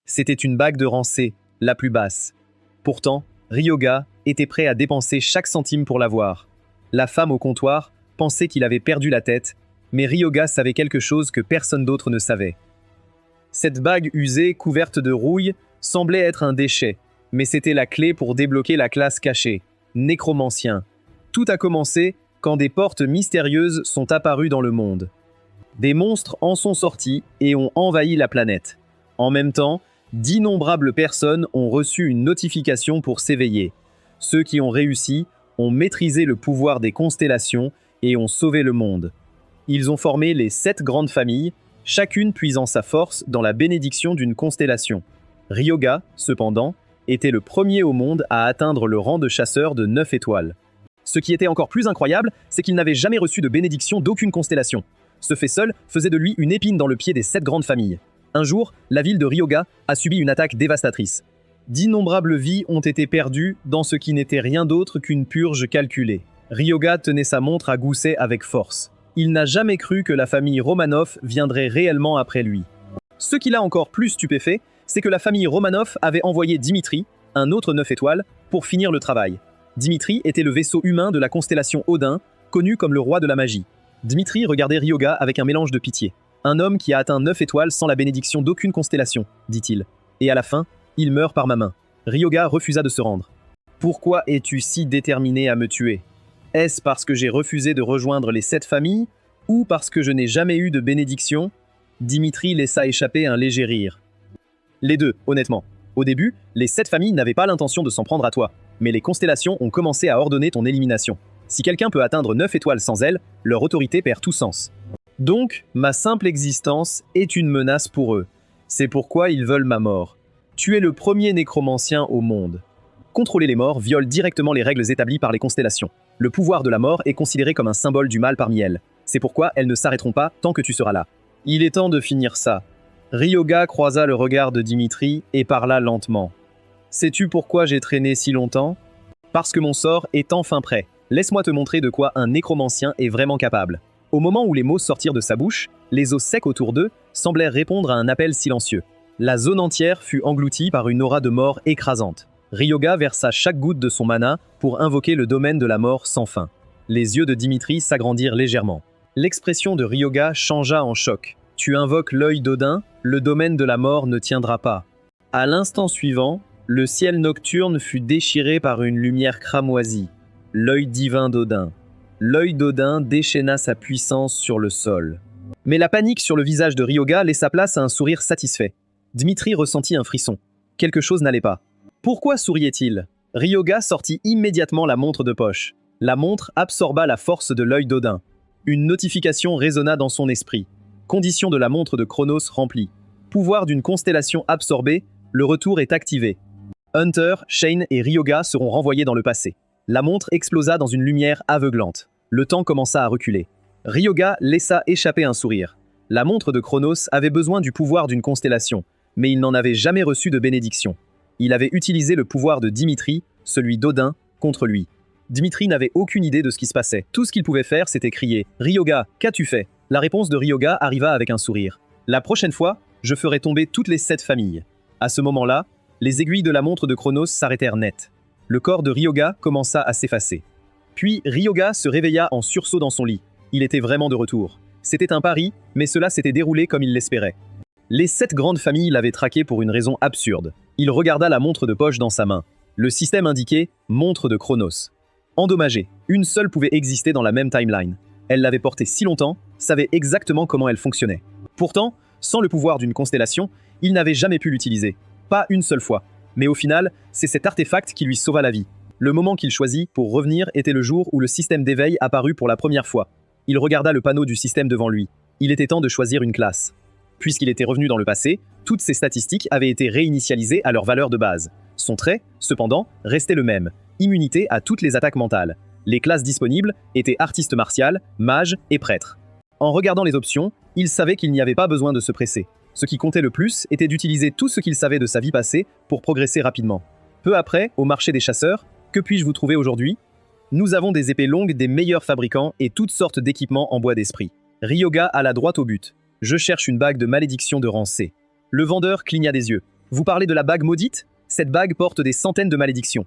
C'était une bague de rang C, la plus basse. Pourtant, Ryoga était prêt à dépenser chaque centime pour l'avoir. La femme au comptoir pensait qu'il avait perdu la tête, mais Ryoga savait quelque chose que personne d'autre ne savait. Cette bague usée, couverte de rouille, semblait être un déchet, mais c'était la clé pour débloquer la classe cachée, nécromancien. Tout a commencé quand des portes mystérieuses sont apparues dans le monde. Des monstres en sont sortis et ont envahi la planète. En même temps, d'innombrables personnes ont reçu une notification pour s'éveiller. Ceux qui ont réussi ont maîtrisé le pouvoir des constellations et ont sauvé le monde. Ils ont formé les 7 grandes familles, chacune puisant sa force dans la bénédiction d'une constellation. Ryoga, cependant, était le premier au monde à atteindre le rang de chasseur de 9 étoiles. Ce qui était encore plus incroyable, c'est qu'il n'avait jamais reçu de bénédiction d'aucune constellation. Ce fait seul faisait de lui une épine dans le pied des 7 grandes familles. Un jour, la ville de Ryoga a subi une attaque dévastatrice. D'innombrables vies ont été perdues dans ce qui n'était rien d'autre qu'une purge calculée. Ryoga tenait sa montre à gousset avec force. Il n'a jamais cru que la famille Romanov viendrait réellement après lui. Ce qui l'a encore plus stupéfait, c'est que la famille Romanov avait envoyé Dimitri, un autre 9 étoiles, pour finir le travail. Dimitri était le vaisseau humain de la constellation Odin, connu comme le roi de la magie. Dimitri regardait Ryoga avec un mélange de pitié. Un homme qui a atteint 9 étoiles sans la bénédiction d'aucune constellation, dit-il. Et à la fin, il meurt par ma main. Ryoga refusa de se rendre. Pourquoi es-tu si déterminé à me tuer? Est-ce parce que j'ai refusé de rejoindre les 7 familles, ou parce que je n'ai jamais eu de bénédiction? Dimitri laissa échapper un léger rire. Les deux, honnêtement. Au début, les 7 familles n'avaient pas l'intention de s'en prendre à toi, mais les constellations ont commencé à ordonner ton élimination. Si quelqu'un peut atteindre 9 étoiles sans elles, leur autorité perd tout sens. Donc, ma simple existence est une menace pour eux. C'est pourquoi ils veulent ma mort. Tu es le premier nécromancien au monde. Contrôler les morts viole directement les règles établies par les constellations. Le pouvoir de la mort est considéré comme un symbole du mal parmi elles. C'est pourquoi elles ne s'arrêteront pas tant que tu seras là. Il est temps de finir ça. Ryoga croisa le regard de Dimitri et parla lentement. Sais-tu pourquoi j'ai traîné si longtemps? Parce que mon sort est enfin prêt. Laisse-moi te montrer de quoi un nécromancien est vraiment capable. Au moment où les mots sortirent de sa bouche, les os secs autour d'eux semblèrent répondre à un appel silencieux. La zone entière fut engloutie par une aura de mort écrasante. Ryoga versa chaque goutte de son mana pour invoquer le domaine de la mort sans fin. Les yeux de Dimitri s'agrandirent légèrement. L'expression de Ryoga changea en choc. Tu invoques l'œil d'Odin, le domaine de la mort ne tiendra pas. À l'instant suivant, le ciel nocturne fut déchiré par une lumière cramoisie. L'œil divin d'Odin. L'œil d'Odin déchaîna sa puissance sur le sol. Mais la panique sur le visage de Ryoga laissa place à un sourire satisfait. Dimitri ressentit un frisson. Quelque chose n'allait pas. Pourquoi souriait-il? Ryoga sortit immédiatement la montre de poche. La montre absorba la force de l'œil d'Odin. Une notification résonna dans son esprit. Condition de la montre de Chronos remplie. Pouvoir d'une constellation absorbée, le retour est activé. Hunter, Shane et Ryoga seront renvoyés dans le passé. La montre explosa dans une lumière aveuglante. Le temps commença à reculer. Ryoga laissa échapper un sourire. La montre de Chronos avait besoin du pouvoir d'une constellation, mais il n'en avait jamais reçu de bénédiction. Il avait utilisé le pouvoir de Dimitri, celui d'Odin, contre lui. Dimitri n'avait aucune idée de ce qui se passait. Tout ce qu'il pouvait faire, c'était crier « Ryoga, qu'as-tu fait ?» La réponse de Ryoga arriva avec un sourire. « La prochaine fois, je ferai tomber toutes les 7 familles. » À ce moment-là, les aiguilles de la montre de Chronos s'arrêtèrent net. Le corps de Ryoga commença à s'effacer. Puis Ryoga se réveilla en sursaut dans son lit. Il était vraiment de retour. C'était un pari, mais cela s'était déroulé comme il l'espérait. Les 7 grandes familles l'avaient traqué pour une raison absurde. Il regarda la montre de poche dans sa main. Le système indiquait « montre de Chronos ». Endommagée, une seule pouvait exister dans la même timeline. Elle l'avait portée si longtemps, savait exactement comment elle fonctionnait. Pourtant, sans le pouvoir d'une constellation, il n'avait jamais pu l'utiliser. Pas une seule fois. Mais au final, c'est cet artefact qui lui sauva la vie. Le moment qu'il choisit pour revenir était le jour où le système d'éveil apparut pour la première fois. Il regarda le panneau du système devant lui. Il était temps de choisir une classe. Puisqu'il était revenu dans le passé, toutes ses statistiques avaient été réinitialisées à leur valeur de base. Son trait, cependant, restait le même. Immunité à toutes les attaques mentales. Les classes disponibles étaient artiste martial, mage et prêtre. En regardant les options, il savait qu'il n'y avait pas besoin de se presser. Ce qui comptait le plus était d'utiliser tout ce qu'il savait de sa vie passée pour progresser rapidement. Peu après, au marché des chasseurs, que puis-je vous trouver aujourd'hui? Nous avons des épées longues des meilleurs fabricants et toutes sortes d'équipements en bois d'esprit. Ryoga alla droit au but. Je cherche une bague de malédiction de rang C. Le vendeur cligna des yeux. Vous parlez de la bague maudite? Cette bague porte des centaines de malédictions.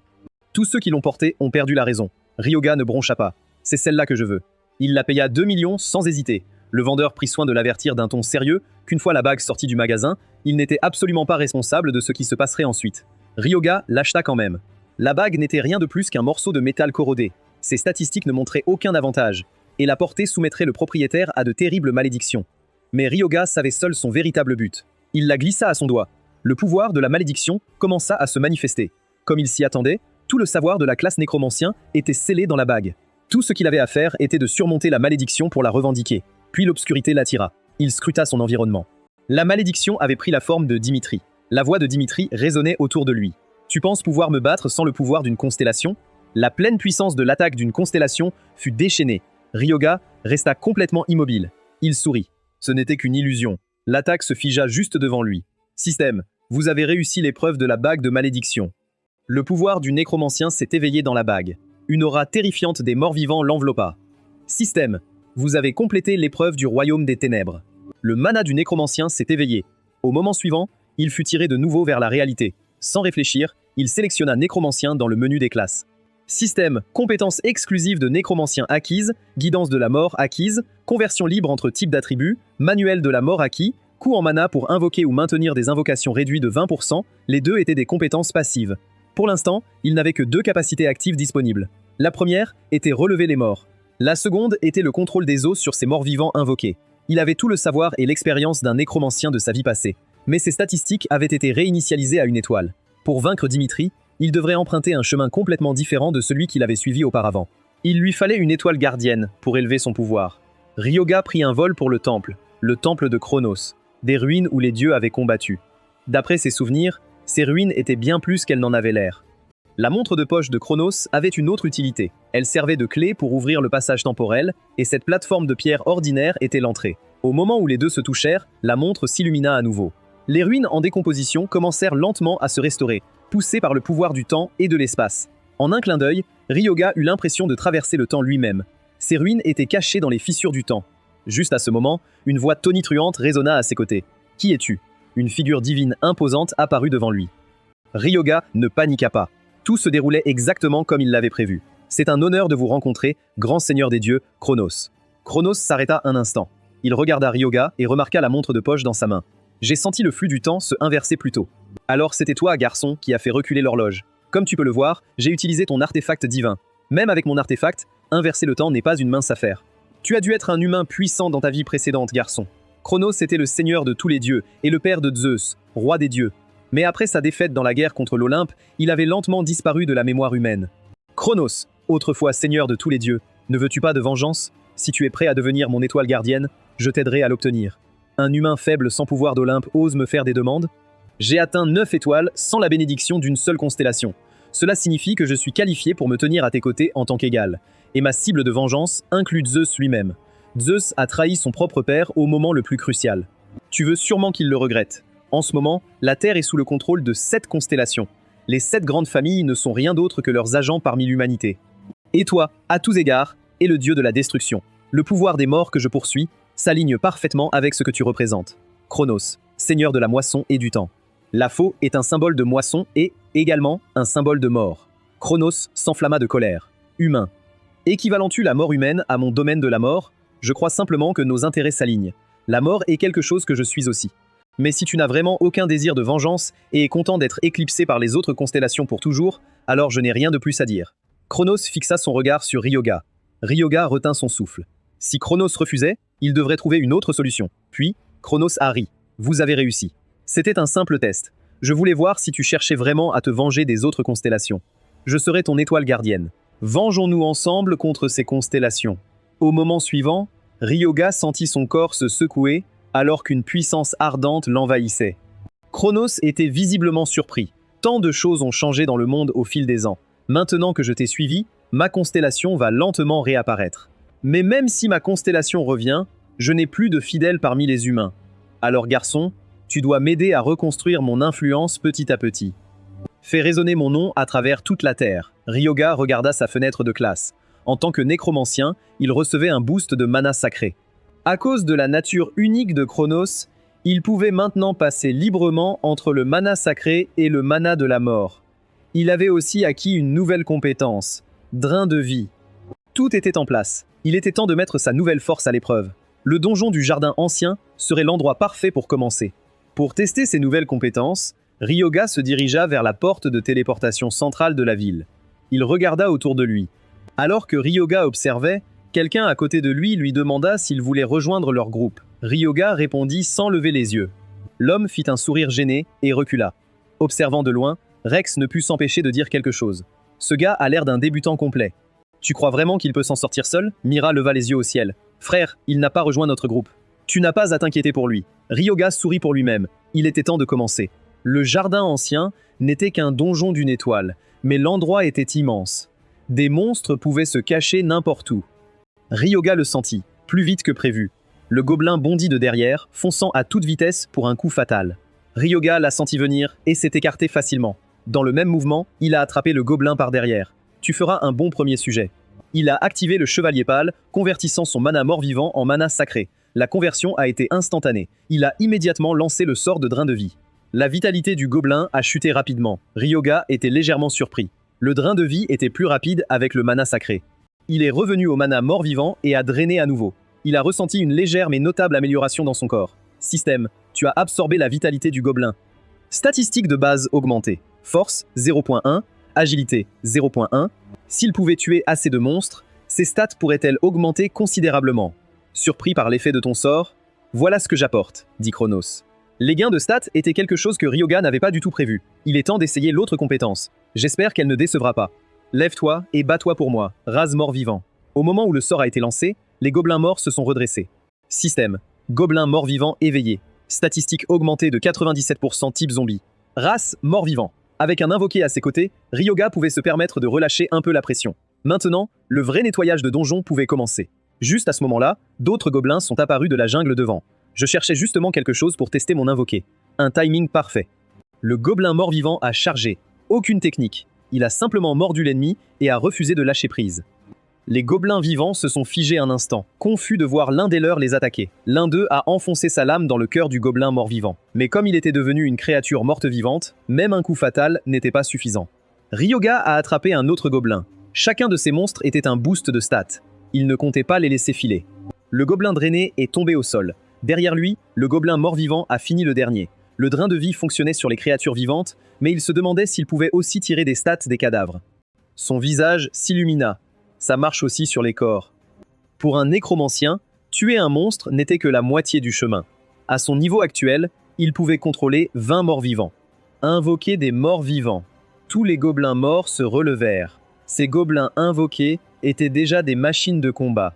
Tous ceux qui l'ont portée ont perdu la raison. Ryoga ne broncha pas. C'est celle-là que je veux. Il la paya 2 millions sans hésiter. Le vendeur prit soin de l'avertir d'un ton sérieux qu'une fois la bague sortie du magasin, il n'était absolument pas responsable de ce qui se passerait ensuite. Ryoga l'acheta quand même. La bague n'était rien de plus qu'un morceau de métal corrodé. Ses statistiques ne montraient aucun avantage, et la portée soumettrait le propriétaire à de terribles malédictions. Mais Ryoga savait seul son véritable but. Il la glissa à son doigt. Le pouvoir de la malédiction commença à se manifester. Comme il s'y attendait, tout le savoir de la classe nécromancien était scellé dans la bague. Tout ce qu'il avait à faire était de surmonter la malédiction pour la revendiquer. Puis l'obscurité l'attira. Il scruta son environnement. La malédiction avait pris la forme de Dimitri. La voix de Dimitri résonnait autour de lui. « Tu penses pouvoir me battre sans le pouvoir d'une constellation ?» La pleine puissance de l'attaque d'une constellation fut déchaînée. Ryoga resta complètement immobile. Il sourit. Ce n'était qu'une illusion. L'attaque se figea juste devant lui. « Système, vous avez réussi l'épreuve de la bague de malédiction. » Le pouvoir du nécromancien s'est éveillé dans la bague. Une aura terrifiante des morts-vivants l'enveloppa. « Système, vous avez complété l'épreuve du royaume des ténèbres. » Le mana du nécromancien s'est éveillé. Au moment suivant, il fut tiré de nouveau vers la réalité. Sans réfléchir, il sélectionna nécromancien dans le menu des classes. Système, compétence exclusive de nécromancien acquise, guidance de la mort acquise, conversion libre entre types d'attributs, manuel de la mort acquis, coût en mana pour invoquer ou maintenir des invocations réduit de 20%, les deux étaient des compétences passives. Pour l'instant, il n'avait que 2 capacités actives disponibles. La première était relever les morts. La seconde était le contrôle des os sur ces morts vivants invoqués. Il avait tout le savoir et l'expérience d'un nécromancien de sa vie passée. Mais ses statistiques avaient été réinitialisées à une étoile. Pour vaincre Dimitri, il devrait emprunter un chemin complètement différent de celui qu'il avait suivi auparavant. Il lui fallait une étoile gardienne pour élever son pouvoir. Ryoga prit un vol pour le temple de Chronos, des ruines où les dieux avaient combattu. D'après ses souvenirs, ces ruines étaient bien plus qu'elles n'en avaient l'air. La montre de poche de Chronos avait une autre utilité. Elle servait de clé pour ouvrir le passage temporel, et cette plateforme de pierre ordinaire était l'entrée. Au moment où les deux se touchèrent, la montre s'illumina à nouveau. Les ruines en décomposition commencèrent lentement à se restaurer, poussées par le pouvoir du temps et de l'espace. En un clin d'œil, Ryoga eut l'impression de traverser le temps lui-même. Ces ruines étaient cachées dans les fissures du temps. Juste à ce moment, une voix tonitruante résonna à ses côtés. « Qui es-tu » Une figure divine imposante apparut devant lui. Ryoga ne paniqua pas. Tout se déroulait exactement comme il l'avait prévu. « C'est un honneur de vous rencontrer, grand seigneur des dieux, Chronos. » Chronos s'arrêta un instant. Il regarda Ryoga et remarqua la montre de poche dans sa main. J'ai senti le flux du temps se inverser plus tôt. Alors c'était toi, garçon, qui a fait reculer l'horloge. Comme tu peux le voir, j'ai utilisé ton artefact divin. Même avec mon artefact, inverser le temps n'est pas une mince affaire. Tu as dû être un humain puissant dans ta vie précédente, garçon. Chronos était le seigneur de tous les dieux et le père de Zeus, roi des dieux. Mais après sa défaite dans la guerre contre l'Olympe, il avait lentement disparu de la mémoire humaine. Chronos, autrefois seigneur de tous les dieux, ne veux-tu pas de vengeance? Si tu es prêt à devenir mon étoile gardienne, je t'aiderai à l'obtenir. Un humain faible sans pouvoir d'Olympe ose me faire des demandes? J'ai atteint 9 étoiles sans la bénédiction d'une seule constellation. Cela signifie que je suis qualifié pour me tenir à tes côtés en tant qu'égal. Et ma cible de vengeance inclut Zeus lui-même. Zeus a trahi son propre père au moment le plus crucial. Tu veux sûrement qu'il le regrette. En ce moment, la Terre est sous le contrôle de 7 constellations. Les 7 grandes familles ne sont rien d'autre que leurs agents parmi l'humanité. Et toi, à tous égards, es le dieu de la destruction. Le pouvoir des morts que je poursuis s'aligne parfaitement avec ce que tu représentes. Chronos, seigneur de la moisson et du temps. La faux est un symbole de moisson et, également, un symbole de mort. Chronos s'enflamma de colère. Humain. Équivalent-tu la mort humaine à mon domaine de la mort? Je crois simplement que nos intérêts s'alignent. La mort est quelque chose que je suis aussi. Mais si tu n'as vraiment aucun désir de vengeance et es content d'être éclipsé par les autres constellations pour toujours, alors je n'ai rien de plus à dire. Chronos fixa son regard sur Ryoga. Ryoga retint son souffle. Si Chronos refusait, il devrait trouver une autre solution. Puis, Chronos a ri. Vous avez réussi. C'était un simple test. Je voulais voir si tu cherchais vraiment à te venger des autres constellations. Je serai ton étoile gardienne. Vengeons-nous ensemble contre ces constellations. Au moment suivant, Ryoga sentit son corps se secouer alors qu'une puissance ardente l'envahissait. Chronos était visiblement surpris. Tant de choses ont changé dans le monde au fil des ans. Maintenant que je t'ai suivi, ma constellation va lentement réapparaître. Mais même si ma constellation revient, je n'ai plus de fidèles parmi les humains. Alors garçon, tu dois m'aider à reconstruire mon influence petit à petit. Fais résonner mon nom à travers toute la Terre. Ryoga regarda sa fenêtre de classe. En tant que nécromancien, il recevait un boost de mana sacré. À cause de la nature unique de Chronos, Il pouvait maintenant passer librement entre le mana sacré et le mana de la mort. Il avait aussi acquis une nouvelle compétence, Drain de vie. Tout était en place. Il était temps de mettre sa nouvelle force à l'épreuve. Le donjon du jardin ancien serait l'endroit parfait pour commencer. Pour tester ses nouvelles compétences, Ryoga se dirigea vers la porte de téléportation centrale de la ville. Il regarda autour de lui. Alors que Ryoga observait, quelqu'un à côté de lui demanda s'il voulait rejoindre leur groupe. Ryoga répondit sans lever les yeux. L'homme fit un sourire gêné et recula. Observant de loin, Rex ne put s'empêcher de dire quelque chose. Ce gars a l'air d'un débutant complet. Tu crois vraiment qu'il peut s'en sortir seul? Mira leva les yeux au ciel. Frère, il n'a pas rejoint notre groupe. Tu n'as pas à t'inquiéter pour lui. Ryoga sourit pour lui-même. Il était temps de commencer. Le jardin ancien n'était qu'un donjon d'une étoile, mais l'endroit était immense. Des monstres pouvaient se cacher n'importe où. Ryoga le sentit, plus vite que prévu. Le gobelin bondit de derrière, fonçant à toute vitesse pour un coup fatal. Ryoga l'a senti venir et s'est écarté facilement. Dans le même mouvement, il a attrapé le gobelin par derrière. Tu feras un bon premier sujet. Il a activé le chevalier pâle, convertissant son mana mort-vivant en mana sacré. La conversion a été instantanée. Il a immédiatement lancé le sort de drain de vie. La vitalité du gobelin a chuté rapidement. Ryoga était légèrement surpris. Le drain de vie était plus rapide avec le mana sacré. Il est revenu au mana mort-vivant et a drainé à nouveau. Il a ressenti une légère mais notable amélioration dans son corps. Système, tu as absorbé la vitalité du gobelin. Statistiques de base augmentées. Force 0.1, agilité 0.1. S'il pouvait tuer assez de monstres, ses stats pourraient-elles augmenter considérablement? Surpris par l'effet de ton sort? Voilà ce que j'apporte, dit Chronos. Les gains de stats étaient quelque chose que Ryoga n'avait pas du tout prévu. Il est temps d'essayer l'autre compétence. J'espère qu'elle ne décevra pas. Lève-toi et bats-toi pour moi, rase mort-vivant. Au moment où le sort a été lancé, les gobelins morts se sont redressés. Système. Gobelin mort-vivant éveillé. Statistique augmentée de 97% type zombie. Race mort-vivant. Avec un invoqué à ses côtés, Ryoga pouvait se permettre de relâcher un peu la pression. Maintenant, le vrai nettoyage de donjon pouvait commencer. Juste à ce moment-là, d'autres gobelins sont apparus de la jungle devant. Je cherchais justement quelque chose pour tester mon invoqué. Un timing parfait. Le gobelin mort-vivant a chargé. Aucune technique. Il a simplement mordu l'ennemi et a refusé de lâcher prise. Les gobelins vivants se sont figés un instant, confus de voir l'un des leurs les attaquer. L'un d'eux a enfoncé sa lame dans le cœur du gobelin mort-vivant. Mais comme il était devenu une créature morte-vivante, même un coup fatal n'était pas suffisant. Ryoga a attrapé un autre gobelin. Chacun de ces monstres était un boost de stats. Il ne comptait pas les laisser filer. Le gobelin drainé est tombé au sol. Derrière lui, le gobelin mort-vivant a fini le dernier. Le drain de vie fonctionnait sur les créatures vivantes, mais il se demandait s'il pouvait aussi tirer des stats des cadavres. Son visage s'illumina. Ça marche aussi sur les corps. Pour un nécromancien, tuer un monstre n'était que la moitié du chemin. À son niveau actuel, il pouvait contrôler 20 morts vivants. Invoquer des morts vivants. Tous les gobelins morts se relevèrent. Ces gobelins invoqués étaient déjà des machines de combat.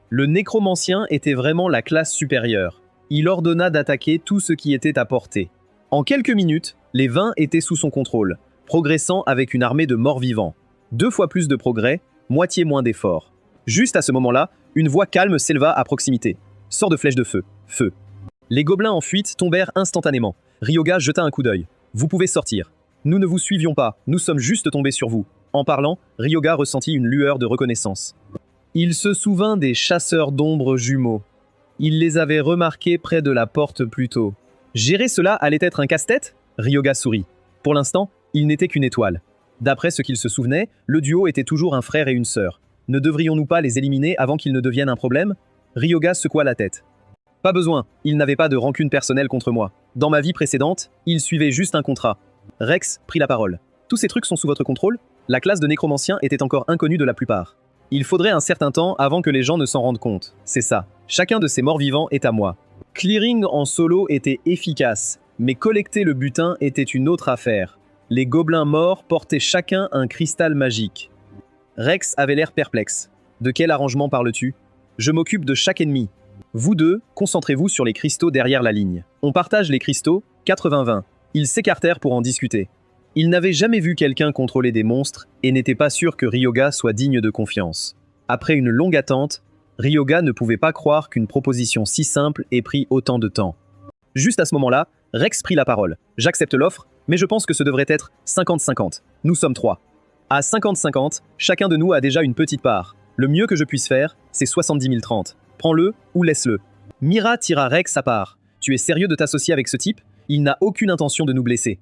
Le nécromancien était vraiment la classe supérieure. Il ordonna d'attaquer tout ce qui était à portée. En quelques minutes, les 20 étaient sous son contrôle, progressant avec une armée de morts vivants. 2 fois plus de progrès, moitié moins d'efforts. Juste à ce moment-là, une voix calme s'éleva à proximité. « Sors de flèche de feu. Feu !» Les gobelins en fuite tombèrent instantanément. Ryoga jeta un coup d'œil. « Vous pouvez sortir. Nous ne vous suivions pas, nous sommes juste tombés sur vous. » En parlant, Ryoga ressentit une lueur de reconnaissance. Il se souvint des chasseurs d'ombres jumeaux. Il les avait remarqués près de la porte plus tôt. Gérer cela allait être un casse-tête? Ryoga sourit. Pour l'instant, il n'était qu'une étoile. D'après ce qu'il se souvenait, le duo était toujours un frère et une sœur. Ne devrions-nous pas les éliminer avant qu'ils ne deviennent un problème? Ryoga secoua la tête. Pas besoin, il n'avait pas de rancune personnelle contre moi. Dans ma vie précédente, il suivait juste un contrat. Rex prit la parole. Tous ces trucs sont sous votre contrôle? La classe de nécromancien était encore inconnue de la plupart. Il faudrait un certain temps avant que les gens ne s'en rendent compte. C'est ça. Chacun de ces morts vivants est à moi. Clearing en solo était efficace, mais collecter le butin était une autre affaire. Les gobelins morts portaient chacun un cristal magique. Rex avait l'air perplexe. De quel arrangement parles-tu? Je m'occupe de chaque ennemi. Vous deux, concentrez-vous sur les cristaux derrière la ligne. On partage les cristaux, 80-20. Ils s'écartèrent pour en discuter. Ils n'avaient jamais vu quelqu'un contrôler des monstres et n'étaient pas sûrs que Ryoga soit digne de confiance. Après une longue attente, Ryoga ne pouvait pas croire qu'une proposition si simple ait pris autant de temps. Juste à ce moment-là, Rex prit la parole. J'accepte l'offre, mais je pense que ce devrait être 50-50. Nous sommes 3. À 50-50, chacun de nous a déjà une petite part. Le mieux que je puisse faire, c'est 70 030. Prends-le ou laisse-le. Mira tira Rex à part. Tu es sérieux de t'associer avec ce type? Il n'a aucune intention de nous blesser.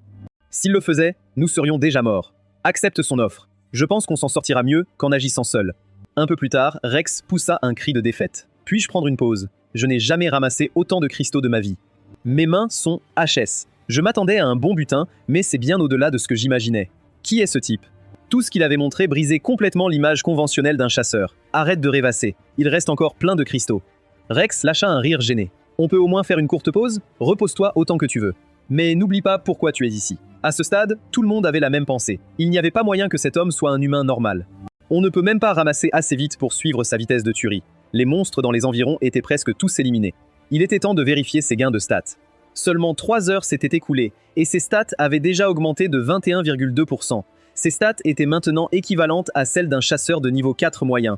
S'il le faisait, nous serions déjà morts. Accepte son offre. Je pense qu'on s'en sortira mieux qu'en agissant seul. Un peu plus tard, Rex poussa un cri de défaite. Puis-je prendre une pause? Je n'ai jamais ramassé autant de cristaux de ma vie. Mes mains sont HS. Je m'attendais à un bon butin, mais c'est bien au-delà de ce que j'imaginais. Qui est ce type? Tout ce qu'il avait montré brisait complètement l'image conventionnelle d'un chasseur. Arrête de rêvasser, il reste encore plein de cristaux. Rex lâcha un rire gêné. On peut au moins faire une courte pause? Repose-toi autant que tu veux. Mais n'oublie pas pourquoi tu es ici. À ce stade, tout le monde avait la même pensée. Il n'y avait pas moyen que cet homme soit un humain normal. On ne peut même pas ramasser assez vite pour suivre sa vitesse de tuerie. Les monstres dans les environs étaient presque tous éliminés. Il était temps de vérifier ses gains de stats. Seulement 3 heures s'étaient écoulées, et ses stats avaient déjà augmenté de 21,2%. Ses stats étaient maintenant équivalentes à celles d'un chasseur de niveau 4 moyen.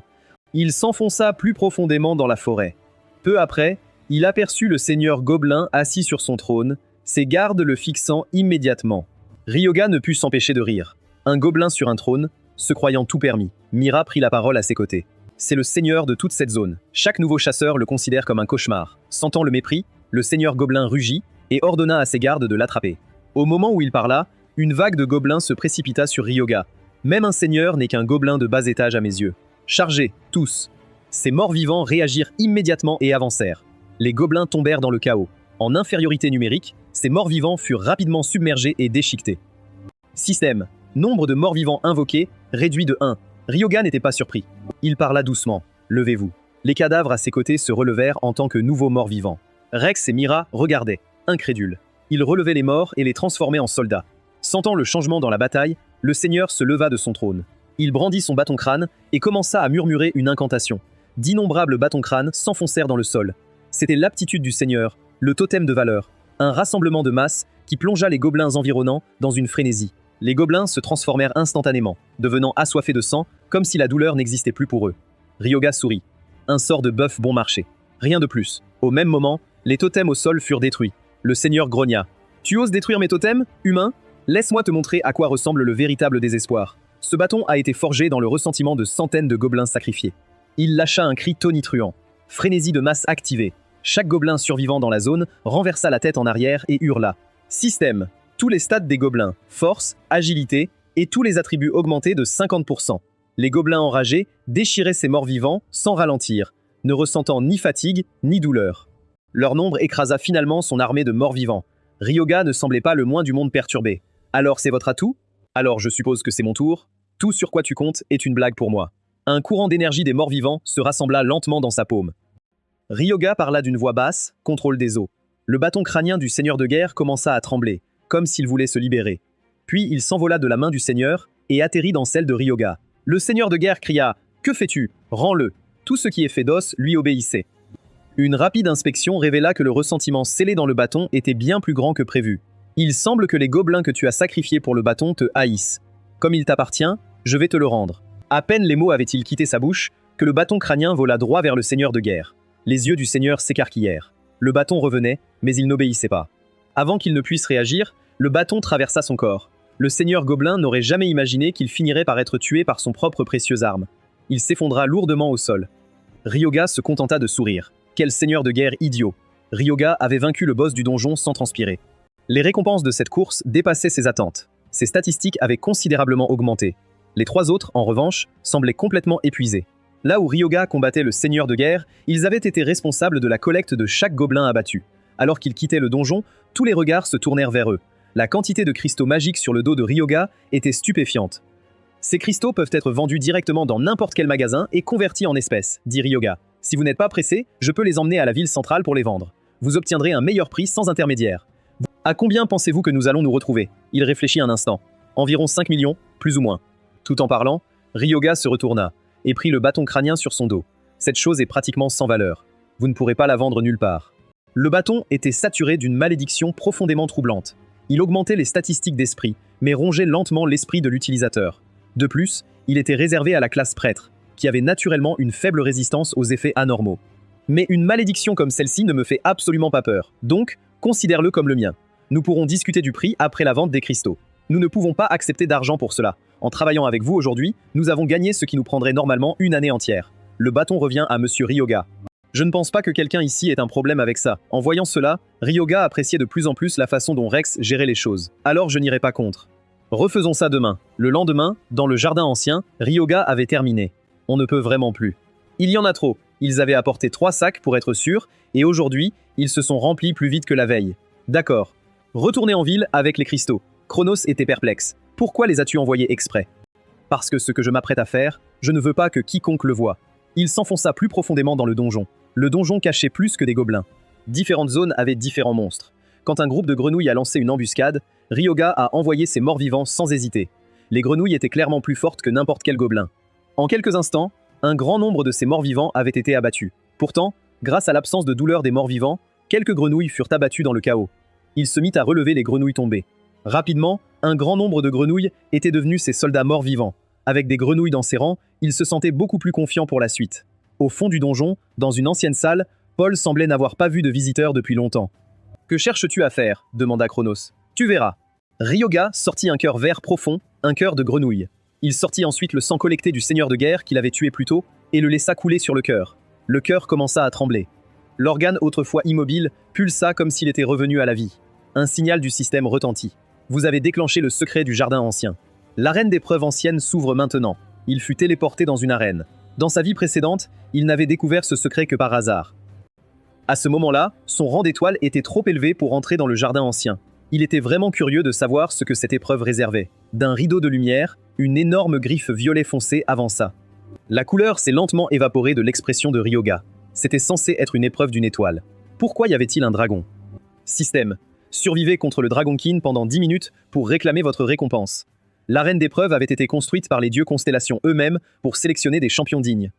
Il s'enfonça plus profondément dans la forêt. Peu après, il aperçut le seigneur gobelin assis sur son trône, ses gardes le fixant immédiatement. Ryoga ne put s'empêcher de rire. Un gobelin sur un trône, se croyant tout permis. Mira prit la parole à ses côtés. C'est le seigneur de toute cette zone. Chaque nouveau chasseur le considère comme un cauchemar. Sentant le mépris, le seigneur gobelin rugit et ordonna à ses gardes de l'attraper. Au moment où il parla, une vague de gobelins se précipita sur Ryoga. Même un seigneur n'est qu'un gobelin de bas étage à mes yeux. Chargez, tous. Ces morts-vivants réagirent immédiatement et avancèrent. Les gobelins tombèrent dans le chaos. En infériorité numérique, ces morts-vivants furent rapidement submergés et déchiquetés. Système. Nombre de morts-vivants invoqués, réduit de 1. Ryoga n'était pas surpris. Il parla doucement. Levez-vous. Les cadavres à ses côtés se relevèrent en tant que nouveaux morts-vivants. Rex et Mira regardaient, incrédules. Ils relevaient les morts et les transformaient en soldats. Sentant le changement dans la bataille, le seigneur se leva de son trône. Il brandit son bâton-crâne et commença à murmurer une incantation. D'innombrables bâtons-crânes s'enfoncèrent dans le sol. C'était l'aptitude du seigneur, le totem de valeur, un rassemblement de masse qui plongea les gobelins environnants dans une frénésie. Les gobelins se transformèrent instantanément, devenant assoiffés de sang, comme si la douleur n'existait plus pour eux. Ryoga sourit. Un sort de bœuf bon marché. Rien de plus. Au même moment, les totems au sol furent détruits. Le seigneur grogna. « Tu oses détruire mes totems, humain? Laisse-moi te montrer à quoi ressemble le véritable désespoir. » Ce bâton a été forgé dans le ressentiment de centaines de gobelins sacrifiés. Il lâcha un cri tonitruant. Frénésie de masse activée. Chaque gobelin survivant dans la zone renversa la tête en arrière et hurla. Système. Tous les stats des gobelins, force, agilité, et tous les attributs augmentés de 50%. Les gobelins enragés déchiraient ces morts vivants sans ralentir, ne ressentant ni fatigue ni douleur. Leur nombre écrasa finalement son armée de morts vivants. Ryoga ne semblait pas le moins du monde perturbé. Alors c'est votre atout? Alors je suppose que c'est mon tour? Tout sur quoi tu comptes est une blague pour moi. Un courant d'énergie des morts vivants se rassembla lentement dans sa paume. Ryoga parla d'une voix basse, contrôle des eaux. Le bâton crânien du seigneur de guerre commença à trembler, comme s'il voulait se libérer. Puis il s'envola de la main du seigneur et atterrit dans celle de Ryoga. Le seigneur de guerre cria « Que fais-tu? Rends-le !» Tout ce qui est fait d'os lui obéissait. Une rapide inspection révéla que le ressentiment scellé dans le bâton était bien plus grand que prévu. Il semble que les gobelins que tu as sacrifiés pour le bâton te haïssent. Comme il t'appartient, je vais te le rendre. À peine les mots avaient-ils quitté sa bouche que le bâton crânien vola droit vers le seigneur de guerre. Les yeux du seigneur s'écarquillèrent. Le bâton revenait, mais il n'obéissait pas. Avant qu'il ne puisse réagir, le bâton traversa son corps. Le seigneur gobelin n'aurait jamais imaginé qu'il finirait par être tué par son propre précieuse arme. Il s'effondra lourdement au sol. Ryoga se contenta de sourire. Quel seigneur de guerre idiot! Ryoga avait vaincu le boss du donjon sans transpirer. Les récompenses de cette course dépassaient ses attentes. Ses statistiques avaient considérablement augmenté. Les 3 autres, en revanche, semblaient complètement épuisés. Là où Ryoga combattait le seigneur de guerre, ils avaient été responsables de la collecte de chaque gobelin abattu. Alors qu'ils quittaient le donjon, tous les regards se tournèrent vers eux. La quantité de cristaux magiques sur le dos de Ryoga était stupéfiante. Ces cristaux peuvent être vendus directement dans n'importe quel magasin et convertis en espèces, dit Ryoga. Si vous n'êtes pas pressé, je peux les emmener à la ville centrale pour les vendre. Vous obtiendrez un meilleur prix sans intermédiaire. À combien pensez-vous que nous allons nous retrouver? Il réfléchit un instant. Environ 5 millions, plus ou moins. Tout en parlant, Ryoga se retourna et prit le bâton crânien sur son dos. Cette chose est pratiquement sans valeur. Vous ne pourrez pas la vendre nulle part. Le bâton était saturé d'une malédiction profondément troublante. Il augmentait les statistiques d'esprit, mais rongeait lentement l'esprit de l'utilisateur. De plus, il était réservé à la classe prêtre, qui avait naturellement une faible résistance aux effets anormaux. Mais une malédiction comme celle-ci ne me fait absolument pas peur, donc considère-le comme le mien. Nous pourrons discuter du prix après la vente des cristaux. Nous ne pouvons pas accepter d'argent pour cela. En travaillant avec vous aujourd'hui, nous avons gagné ce qui nous prendrait normalement une année entière. Le bâton revient à Monsieur Ryoga. Je ne pense pas que quelqu'un ici ait un problème avec ça. En voyant cela, Ryoga appréciait de plus en plus la façon dont Rex gérait les choses. Alors je n'irai pas contre. Refaisons ça demain. Le lendemain, dans le jardin ancien, Ryoga avait terminé. On ne peut vraiment plus. Il y en a trop. Ils avaient apporté 3 sacs pour être sûrs, et aujourd'hui, ils se sont remplis plus vite que la veille. D'accord. Retournez en ville avec les cristaux. Chronos était perplexe. Pourquoi les as-tu envoyés exprès? Parce que ce que je m'apprête à faire, je ne veux pas que quiconque le voie. Il s'enfonça plus profondément dans le donjon. Le donjon cachait plus que des gobelins. Différentes zones avaient différents monstres. Quand un groupe de grenouilles a lancé une embuscade, Ryoga a envoyé ses morts-vivants sans hésiter. Les grenouilles étaient clairement plus fortes que n'importe quel gobelin. En quelques instants, un grand nombre de ces morts-vivants avaient été abattus. Pourtant, grâce à l'absence de douleur des morts-vivants, quelques grenouilles furent abattues dans le chaos. Il se mit à relever les grenouilles tombées. Rapidement, un grand nombre de grenouilles étaient devenus ses soldats morts-vivants. Avec des grenouilles dans ses rangs, il se sentait beaucoup plus confiant pour la suite. Au fond du donjon, dans une ancienne salle, Paul semblait n'avoir pas vu de visiteurs depuis longtemps. « Que cherches-tu à faire » demanda Chronos. « Tu verras. » Ryoga sortit un cœur vert profond, un cœur de grenouille. Il sortit ensuite le sang collecté du seigneur de guerre qu'il avait tué plus tôt et le laissa couler sur le cœur. Le cœur commença à trembler. L'organe autrefois immobile pulsa comme s'il était revenu à la vie. Un signal du système retentit. Vous avez déclenché le secret du jardin ancien. L'arène d'épreuves ancienne s'ouvre maintenant. Il fut téléporté dans une arène. Dans sa vie précédente, il n'avait découvert ce secret que par hasard. À ce moment-là, son rang d'étoile était trop élevé pour entrer dans le jardin ancien. Il était vraiment curieux de savoir ce que cette épreuve réservait. D'un rideau de lumière, une énorme griffe violet foncé avança. La couleur s'est lentement évaporée de l'expression de Ryoga. C'était censé être une épreuve d'une étoile. Pourquoi y avait-il un dragon? Système. Survivez contre le Dragon King pendant 10 minutes pour réclamer votre récompense. L'arène d'épreuve avait été construite par les dieux constellations eux-mêmes pour sélectionner des champions dignes.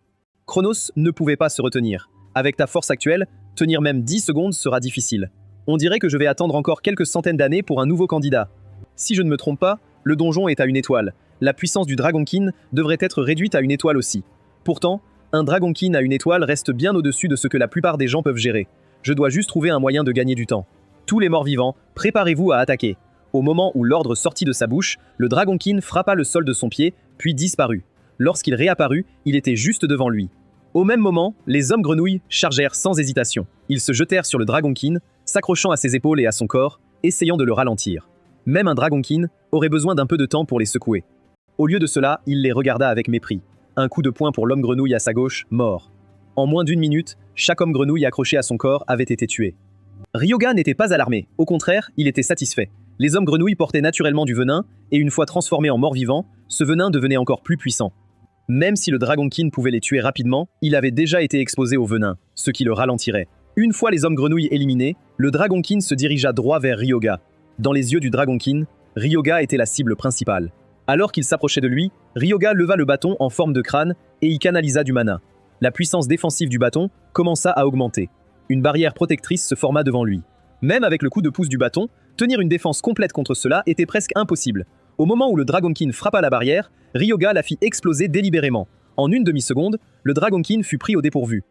Chronos ne pouvait pas se retenir. Avec ta force actuelle, tenir même 10 secondes sera difficile. On dirait que je vais attendre encore quelques centaines d'années pour un nouveau candidat. Si je ne me trompe pas, le donjon est à une étoile. La puissance du Dragon King devrait être réduite à une étoile aussi. Pourtant, un Dragon King à une étoile reste bien au-dessus de ce que la plupart des gens peuvent gérer. Je dois juste trouver un moyen de gagner du temps. Tous les morts-vivants, préparez-vous à attaquer. Au moment où l'ordre sortit de sa bouche, le Dragon King frappa le sol de son pied, puis disparut. Lorsqu'il réapparut, il était juste devant lui. Au même moment, les hommes grenouilles chargèrent sans hésitation. Ils se jetèrent sur le Dragon King, s'accrochant à ses épaules et à son corps, essayant de le ralentir. Même un Dragon King aurait besoin d'un peu de temps pour les secouer. Au lieu de cela, il les regarda avec mépris. Un coup de poing pour l'homme grenouille à sa gauche, mort. En moins d'1 minute, chaque homme grenouille accroché à son corps avait été tué. Ryoga n'était pas alarmé, au contraire, il était satisfait. Les hommes grenouilles portaient naturellement du venin, et une fois transformés en morts-vivants, ce venin devenait encore plus puissant. Même si le Dragon King pouvait les tuer rapidement, il avait déjà été exposé au venin, ce qui le ralentirait. Une fois les hommes grenouilles éliminés, le Dragon King se dirigea droit vers Ryoga. Dans les yeux du Dragon King, Ryoga était la cible principale. Alors qu'il s'approchait de lui, Ryoga leva le bâton en forme de crâne et y canalisa du mana. La puissance défensive du bâton commença à augmenter. Une barrière protectrice se forma devant lui. Même avec le coup de pouce du bâton, tenir une défense complète contre cela était presque impossible. Au moment où le Dragon King frappa la barrière, Ryoga la fit exploser délibérément. En une demi-seconde, le Dragon King fut pris au dépourvu.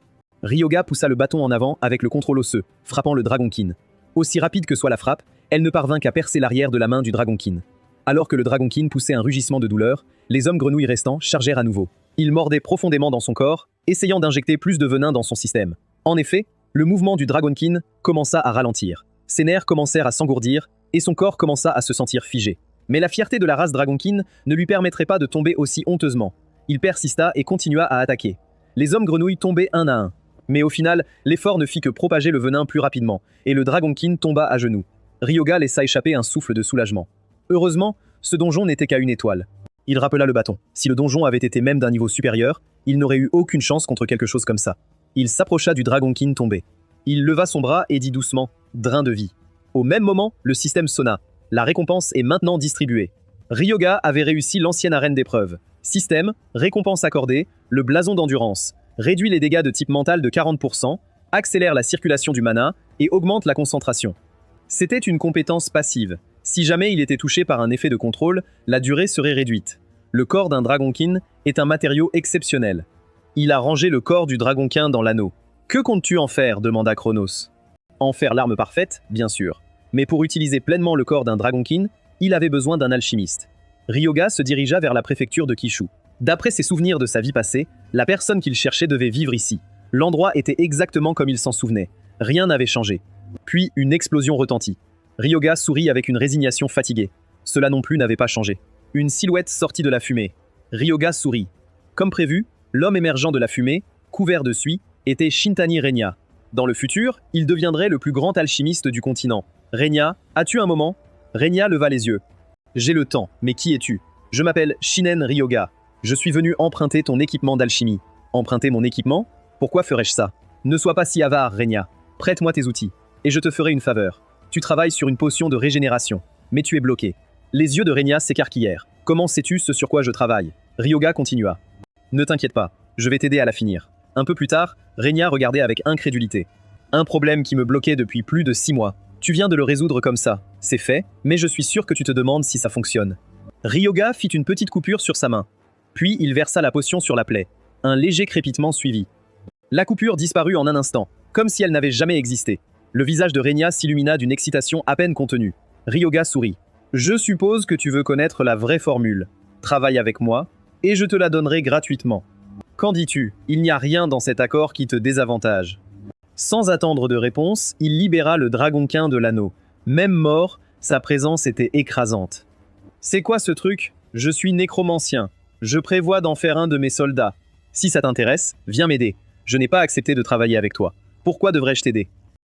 Ryoga poussa le bâton en avant avec le contrôle osseux, frappant le Dragon King. Aussi rapide que soit la frappe, elle ne parvint qu'à percer l'arrière de la main du Dragon King. Alors que le Dragon King poussait un rugissement de douleur, les hommes grenouilles restants chargèrent à nouveau. Ils mordaient profondément dans son corps, essayant d'injecter plus de venin dans son système. En effet, le mouvement du Dragon King commença à ralentir. Ses nerfs commencèrent à s'engourdir, et son corps commença à se sentir figé. Mais la fierté de la race Dragon King ne lui permettrait pas de tomber aussi honteusement. Il persista et continua à attaquer. Les hommes grenouilles tombaient un à un. Mais au final, l'effort ne fit que propager le venin plus rapidement, et le Dragon King tomba à genoux. Ryoga laissa échapper un souffle de soulagement. Heureusement, ce donjon n'était qu'à une étoile. Il rappela le bâton. Si le donjon avait été même d'un niveau supérieur, il n'aurait eu aucune chance contre quelque chose comme ça. Il s'approcha du Dragon King tombé. Il leva son bras et dit doucement « Drain de vie ». Au même moment, le système sonna. La récompense est maintenant distribuée. Ryoga avait réussi l'ancienne arène d'épreuve. Système, récompense accordée, le blason d'endurance, réduit les dégâts de type mental de 40%, accélère la circulation du mana et augmente la concentration. C'était une compétence passive. Si jamais il était touché par un effet de contrôle, la durée serait réduite. Le corps d'un Dragon King est un matériau exceptionnel. Il a rangé le corps du Dragon King dans l'anneau. « Que comptes-tu en faire » demanda Chronos. « En faire l'arme parfaite, bien sûr. Mais pour utiliser pleinement le corps d'un Dragon King, il avait besoin d'un alchimiste. » Ryoga se dirigea vers la préfecture de Kishu. D'après ses souvenirs de sa vie passée, la personne qu'il cherchait devait vivre ici. L'endroit était exactement comme il s'en souvenait. Rien n'avait changé. Puis une explosion retentit. Ryoga sourit avec une résignation fatiguée. Cela non plus n'avait pas changé. Une silhouette sortit de la fumée. Ryoga sourit. Comme prévu, l'homme émergeant de la fumée, couvert de suie, était Shintani Renya. Dans le futur, il deviendrait le plus grand alchimiste du continent. Renya, as-tu un moment? Renya leva les yeux. J'ai le temps, mais qui es-tu? Je m'appelle Shinen Ryoga. Je suis venu emprunter ton équipement d'alchimie. Emprunter mon équipement? Pourquoi ferais-je ça? Ne sois pas si avare, Renya. Prête-moi tes outils, et je te ferai une faveur. Tu travailles sur une potion de régénération, mais tu es bloqué. Les yeux de Renya s'écarquillèrent. Comment sais-tu ce sur quoi je travaille? Ryoga continua. Ne t'inquiète pas, je vais t'aider à la finir. Un peu plus tard, Renya regardait avec incrédulité. Un problème qui me bloquait depuis plus de 6 mois. Tu viens de le résoudre comme ça. C'est fait, mais je suis sûr que tu te demandes si ça fonctionne. Ryoga fit une petite coupure sur sa main. Puis il versa la potion sur la plaie. Un léger crépitement suivit. La coupure disparut en un instant, comme si elle n'avait jamais existé. Le visage de Renya s'illumina d'une excitation à peine contenue. Ryoga sourit. Je suppose que tu veux connaître la vraie formule. Travaille avec moi, et je te la donnerai gratuitement. Qu'en dis-tu? Il n'y a rien dans cet accord qui te désavantage. Sans attendre de réponse, il libéra le dragonquin de l'anneau. Même mort, sa présence était écrasante. C'est quoi ce truc? Je suis nécromancien. Je prévois d'en faire un de mes soldats. Si ça t'intéresse, viens m'aider. Je n'ai pas accepté de travailler avec toi. Pourquoi devrais-je t'aider?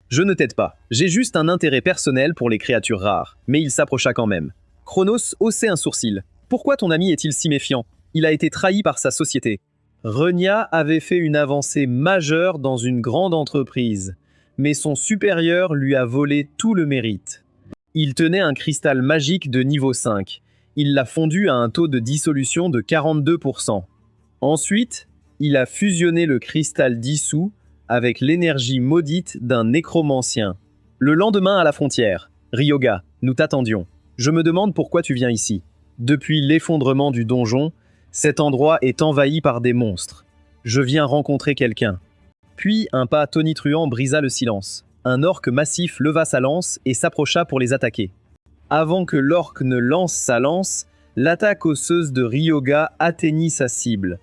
Je ne t'aide pas. J'ai juste un intérêt personnel pour les créatures rares. Mais il s'approcha quand même. Chronos haussait un sourcil. Pourquoi ton ami est-il si méfiant? Il a été trahi par sa société. Renya avait fait une avancée majeure dans une grande entreprise, mais son supérieur lui a volé tout le mérite. Il tenait un cristal magique de niveau 5. Il l'a fondu à un taux de dissolution de 42%. Ensuite, il a fusionné le cristal dissous avec l'énergie maudite d'un nécromancien. Le lendemain à la frontière, Ryoga, nous t'attendions. Je me demande pourquoi tu viens ici. Depuis l'effondrement du donjon, cet endroit est envahi par des monstres. Je viens rencontrer quelqu'un. Puis un pas tonitruant brisa le silence. Un orque massif leva sa lance et s'approcha pour les attaquer. Avant que l'orque ne lance sa lance, l'attaque osseuse de Ryoga atteignit sa cible.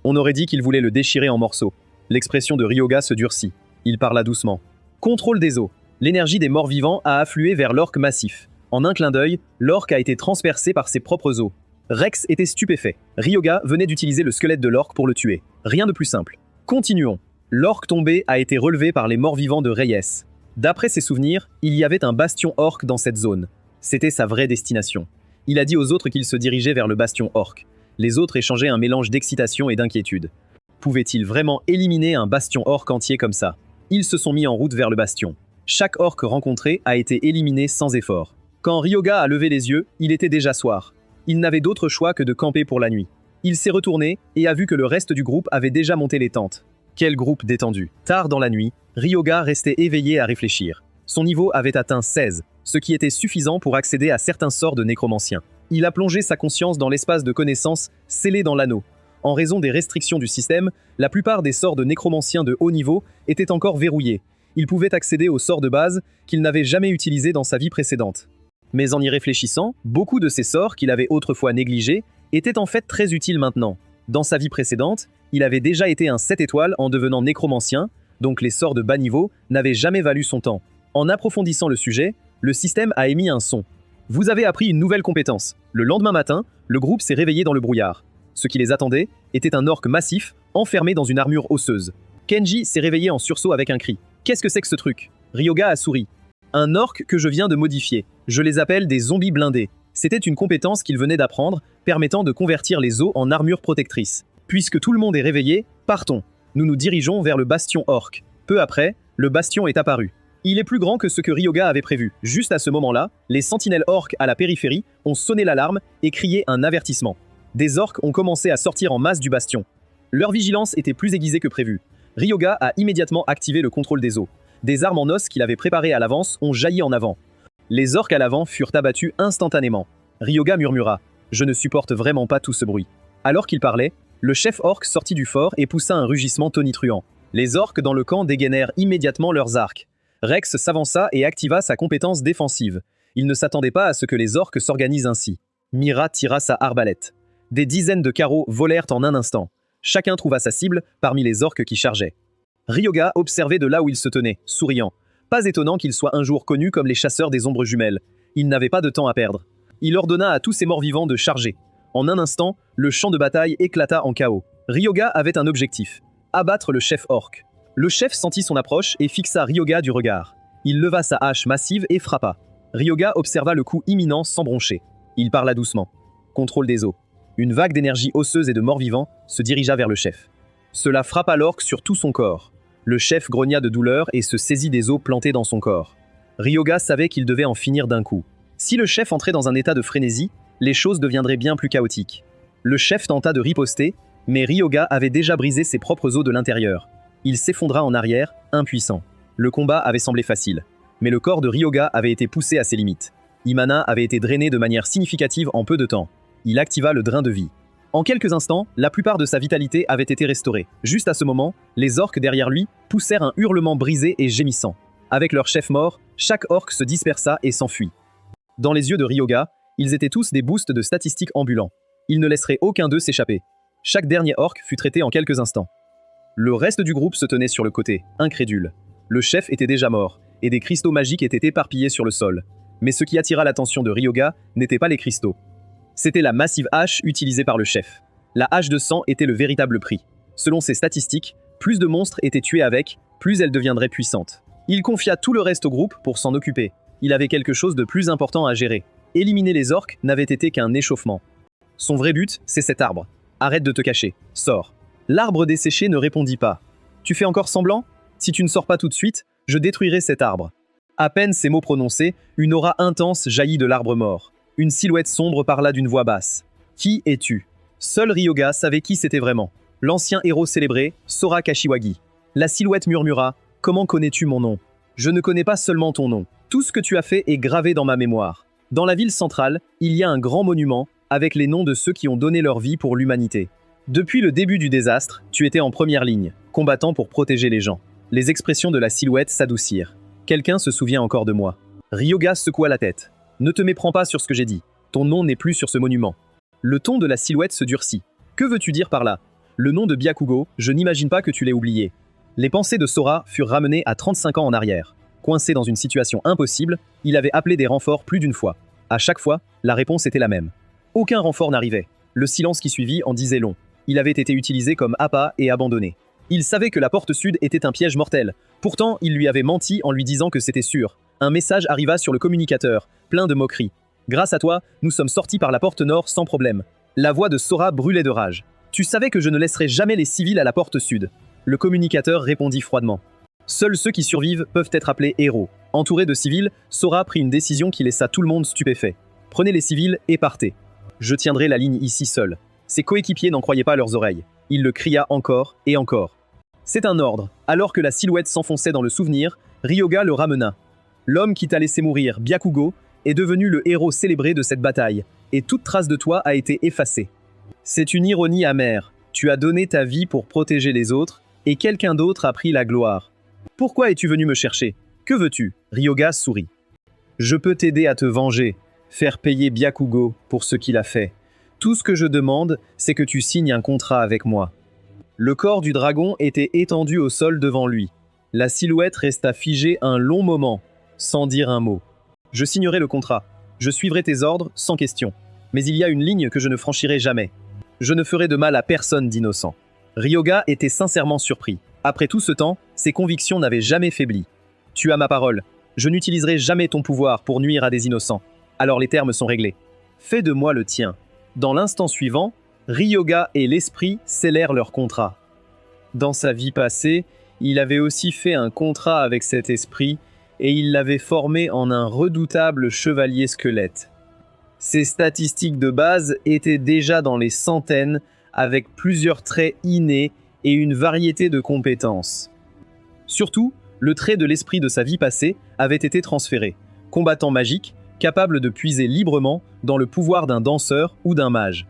On aurait dit qu'il voulait le déchirer en morceaux. L'expression de Ryoga se durcit. Il parla doucement. Contrôle des eaux. L'énergie des morts vivants a afflué vers l'orque massif. En un clin d'œil, l'orque a été transpercé par ses propres os. Rex était stupéfait. Ryoga venait d'utiliser le squelette de l'orque pour le tuer. Rien de plus simple. Continuons. L'orque tombé a été relevé par les morts vivants de Reyes. D'après ses souvenirs, il y avait un bastion orque dans cette zone. C'était sa vraie destination. Il a dit aux autres qu'il se dirigeait vers le bastion orque. Les autres échangeaient un mélange d'excitation et d'inquiétude. Pouvait-il vraiment éliminer un bastion orque entier comme ça? Ils se sont mis en route vers le bastion. Chaque orque rencontré a été éliminé sans effort. Quand Ryoga a levé les yeux, il était déjà soir. Il n'avait d'autre choix que de camper pour la nuit. Il s'est retourné et a vu que le reste du groupe avait déjà monté les tentes. Quel groupe détendu. Tard dans la nuit, Ryoga restait éveillé à réfléchir. Son niveau avait atteint 16, ce qui était suffisant pour accéder à certains sorts de nécromancien. Il a plongé sa conscience dans l'espace de connaissances scellé dans l'anneau. En raison des restrictions du système, la plupart des sorts de nécromancien de haut niveau étaient encore verrouillés. Il pouvait accéder aux sorts de base qu'il n'avait jamais utilisés dans sa vie précédente. Mais en y réfléchissant, beaucoup de ces sorts qu'il avait autrefois négligés étaient en fait très utiles maintenant. Dans sa vie précédente, il avait déjà été un 7 étoiles en devenant nécromancien, donc les sorts de bas niveau n'avaient jamais valu son temps. En approfondissant le sujet, le système a émis un son. Vous avez appris une nouvelle compétence. Le lendemain matin, le groupe s'est réveillé dans le brouillard. Ce qui les attendait était un orque massif, enfermé dans une armure osseuse. Kenji s'est réveillé en sursaut avec un cri. Qu'est-ce que c'est que ce truc? Ryoga a souri. Un orque que je viens de modifier. Je les appelle des zombies blindés. C'était une compétence qu'il venait d'apprendre, permettant de convertir les os en armure protectrice. Puisque tout le monde est réveillé, partons. Nous nous dirigeons vers le bastion orque. Peu après, le bastion est apparu. Il est plus grand que ce que Ryoga avait prévu. Juste à ce moment-là, les sentinelles orques à la périphérie ont sonné l'alarme et crié un avertissement. Des orques ont commencé à sortir en masse du bastion. Leur vigilance était plus aiguisée que prévu. Ryoga a immédiatement activé le contrôle des eaux. Des armes en os qu'il avait préparées à l'avance ont jailli en avant. Les orques à l'avant furent abattus instantanément. Ryoga murmura « Je ne supporte vraiment pas tout ce bruit ». Alors qu'il parlait, le chef orque sortit du fort et poussa un rugissement tonitruant. Les orques dans le camp dégainèrent immédiatement leurs arcs. Rex s'avança et activa sa compétence défensive. Il ne s'attendait pas à ce que les orques s'organisent ainsi. Mira tira sa arbalète. Des dizaines de carreaux volèrent en un instant. Chacun trouva sa cible parmi les orques qui chargeaient. Ryoga observait de là où il se tenait, souriant. Pas étonnant qu'il soit un jour connu comme les chasseurs des ombres jumelles. Il n'avait pas de temps à perdre. Il ordonna à tous ses morts-vivants de charger. En un instant, le champ de bataille éclata en chaos. Ryoga avait un objectif, abattre le chef orc. Le chef sentit son approche et fixa Ryoga du regard. Il leva sa hache massive et frappa. Ryoga observa le coup imminent sans broncher. Il parla doucement. Contrôle des os. Une vague d'énergie osseuse et de morts-vivants se dirigea vers le chef. Cela frappa l'orc sur tout son corps. Le chef grogna de douleur et se saisit des os plantés dans son corps. Ryoga savait qu'il devait en finir d'un coup. Si le chef entrait dans un état de frénésie, les choses deviendraient bien plus chaotiques. Le chef tenta de riposter, mais Ryoga avait déjà brisé ses propres os de l'intérieur. Il s'effondra en arrière, impuissant. Le combat avait semblé facile, mais le corps de Ryoga avait été poussé à ses limites. Imana avait été drainé de manière significative en peu de temps. Il activa le drain de vie. En quelques instants, la plupart de sa vitalité avait été restaurée. Juste à ce moment, les orques derrière lui poussèrent un hurlement brisé et gémissant. Avec leur chef mort, chaque orque se dispersa et s'enfuit. Dans les yeux de Ryoga, ils étaient tous des boosts de statistiques ambulants. Il ne laisserait aucun d'eux s'échapper. Chaque dernier orc fut traité en quelques instants. Le reste du groupe se tenait sur le côté, incrédule. Le chef était déjà mort, et des cristaux magiques étaient éparpillés sur le sol. Mais ce qui attira l'attention de Ryoga n'étaient pas les cristaux. C'était la massive hache utilisée par le chef. La hache de sang était le véritable prix. Selon ses statistiques, plus de monstres étaient tués avec, plus elle deviendrait puissante. Il confia tout le reste au groupe pour s'en occuper. Il avait quelque chose de plus important à gérer. Éliminer les orques n'avait été qu'un échauffement. Son vrai but, c'est cet arbre. Arrête de te cacher. Sors. L'arbre desséché ne répondit pas. Tu fais encore semblant ? Si tu ne sors pas tout de suite, je détruirai cet arbre. À peine ces mots prononcés, une aura intense jaillit de l'arbre mort. Une silhouette sombre parla d'une voix basse. Qui es-tu ? Seul Ryoga savait qui c'était vraiment. L'ancien héros célébré, Sora Kashiwagi. La silhouette murmura. Comment connais-tu mon nom ? Je ne connais pas seulement ton nom. Tout ce que tu as fait est gravé dans ma mémoire. Dans la ville centrale, il y a un grand monument avec les noms de ceux qui ont donné leur vie pour l'humanité. Depuis le début du désastre, tu étais en première ligne, combattant pour protéger les gens. Les expressions de la silhouette s'adoucirent. Quelqu'un se souvient encore de moi. Ryoga secoua la tête. Ne te méprends pas sur ce que j'ai dit. Ton nom n'est plus sur ce monument. Le ton de la silhouette se durcit. Que veux-tu dire par là ? Le nom de Byakugo, je n'imagine pas que tu l'aies oublié. Les pensées de Sora furent ramenées à 35 ans en arrière. Coincé dans une situation impossible, il avait appelé des renforts plus d'une fois. À chaque fois, la réponse était la même. Aucun renfort n'arrivait. Le silence qui suivit en disait long. Il avait été utilisé comme appât et abandonné. Il savait que la porte sud était un piège mortel. Pourtant, il lui avait menti en lui disant que c'était sûr. Un message arriva sur le communicateur, plein de moqueries. Grâce à toi, nous sommes sortis par la porte nord sans problème. La voix de Sora brûlait de rage. Tu savais que je ne laisserai jamais les civils à la porte sud. Le communicateur répondit froidement. Seuls ceux qui survivent peuvent être appelés héros. Entouré de civils, Sora prit une décision qui laissa tout le monde stupéfait. Prenez les civils et partez. Je tiendrai la ligne ici seul. Ses coéquipiers n'en croyaient pas leurs oreilles. Il le cria encore et encore. C'est un ordre. Alors que la silhouette s'enfonçait dans le souvenir, Ryoga le ramena. L'homme qui t'a laissé mourir, Byakugo, est devenu le héros célébré de cette bataille, et toute trace de toi a été effacée. C'est une ironie amère. Tu as donné ta vie pour protéger les autres, et quelqu'un d'autre a pris la gloire. Pourquoi es-tu venu me chercher ? Que veux-tu ? Ryoga sourit. Je peux t'aider à te venger, faire payer Byakugo pour ce qu'il a fait. Tout ce que je demande, c'est que tu signes un contrat avec moi. Le corps du dragon était étendu au sol devant lui. La silhouette resta figée un long moment, sans dire un mot. Je signerai le contrat. Je suivrai tes ordres sans question. Mais il y a une ligne que je ne franchirai jamais. Je ne ferai de mal à personne d'innocent. Ryoga était sincèrement surpris. Après tout ce temps, ses convictions n'avaient jamais faibli. Tu as ma parole. Je n'utiliserai jamais ton pouvoir pour nuire à des innocents. Alors les termes sont réglés. Fais de moi le tien. Dans l'instant suivant, Ryoga et l'esprit scellèrent leur contrat. Dans sa vie passée, il avait aussi fait un contrat avec cet esprit et il l'avait formé en un redoutable chevalier squelette. Ses statistiques de base étaient déjà dans les centaines avec plusieurs traits innés et une variété de compétences. Surtout, le trait de l'esprit de sa vie passée avait été transféré. Combattant magique, capable de puiser librement dans le pouvoir d'un danseur ou d'un mage.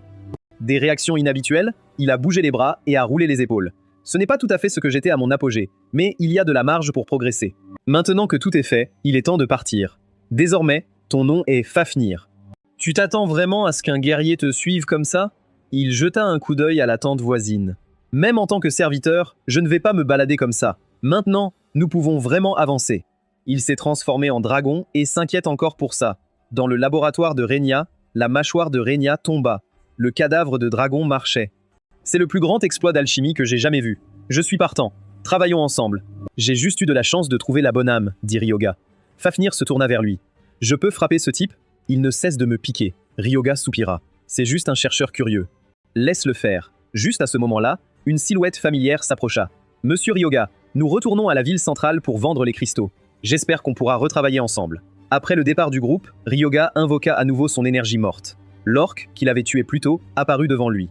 Des réactions inhabituelles, il a bougé les bras et a roulé les épaules. Ce n'est pas tout à fait ce que j'étais à mon apogée, mais il y a de la marge pour progresser. Maintenant que tout est fait, il est temps de partir. Désormais, ton nom est Fafnir. Tu t'attends vraiment à ce qu'un guerrier te suive comme ça ? Il jeta un coup d'œil à la tente voisine. Même en tant que serviteur, je ne vais pas me balader comme ça. Maintenant, nous pouvons vraiment avancer. Il s'est transformé en dragon et s'inquiète encore pour ça. Dans le laboratoire de Renya, la mâchoire de Renya tomba. Le cadavre de dragon marchait. C'est le plus grand exploit d'alchimie que j'ai jamais vu. Je suis partant. Travaillons ensemble. J'ai juste eu de la chance de trouver la bonne âme, dit Ryoga. Fafnir se tourna vers lui. Je peux frapper ce type? Il ne cesse de me piquer. Ryoga soupira. C'est juste un chercheur curieux. Laisse-le faire. Juste à ce moment-là, une silhouette familière s'approcha. Monsieur Ryoga, nous retournons à la ville centrale pour vendre les cristaux. J'espère qu'on pourra retravailler ensemble. Après le départ du groupe, Ryoga invoqua à nouveau son énergie morte. L'orc, qu'il avait tué plus tôt, apparut devant lui.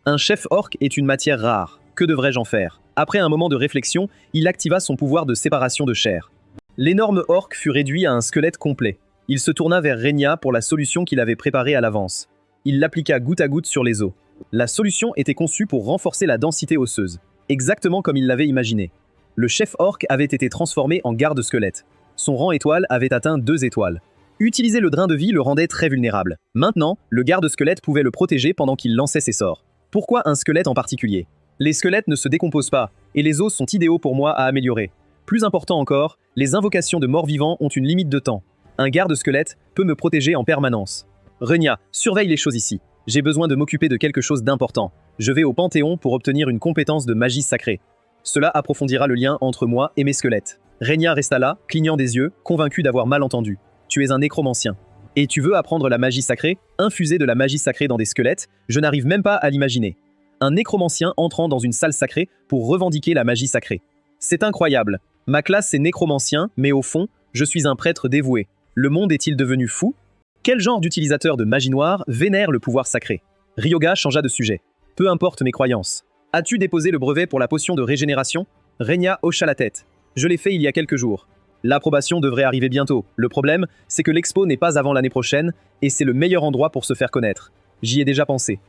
Un chef orc est une matière rare. Que devrais-je en faire? Après un moment de réflexion, il activa son pouvoir de séparation de chair. L'énorme orc fut réduit à un squelette complet. Il se tourna vers Renya pour la solution qu'il avait préparée à l'avance. Il l'appliqua goutte à goutte sur les os. La solution était conçue pour renforcer la densité osseuse, exactement comme il l'avait imaginé. Le chef orc avait été transformé en garde-squelette. Son rang étoile avait atteint 2 étoiles. Utiliser le drain de vie le rendait très vulnérable. Maintenant, le garde-squelette pouvait le protéger pendant qu'il lançait ses sorts. Pourquoi un squelette en particulier? Les squelettes ne se décomposent pas, et les os sont idéaux pour moi à améliorer. Plus important encore, les invocations de morts-vivants ont une limite de temps. Un garde-squelette peut me protéger en permanence. Renya, surveille les choses ici. J'ai besoin de m'occuper de quelque chose d'important. Je vais au Panthéon pour obtenir une compétence de magie sacrée. Cela approfondira le lien entre moi et mes squelettes. Renya resta là, clignant des yeux, convaincu d'avoir mal entendu. Tu es un nécromancien. Et tu veux apprendre la magie sacrée? Infuser de la magie sacrée dans des squelettes? Je n'arrive même pas à l'imaginer. Un nécromancien entrant dans une salle sacrée pour revendiquer la magie sacrée. C'est incroyable. Ma classe est nécromancien, mais au fond, je suis un prêtre dévoué. Le monde est-il devenu fou? Quel genre d'utilisateur de magie noire vénère le pouvoir sacré? Ryoga changea de sujet. Peu importe mes croyances. As-tu déposé le brevet pour la potion de régénération? Renya hocha la tête. Je l'ai fait il y a quelques jours. L'approbation devrait arriver bientôt. Le problème, c'est que l'expo n'est pas avant l'année prochaine, et c'est le meilleur endroit pour se faire connaître. J'y ai déjà pensé.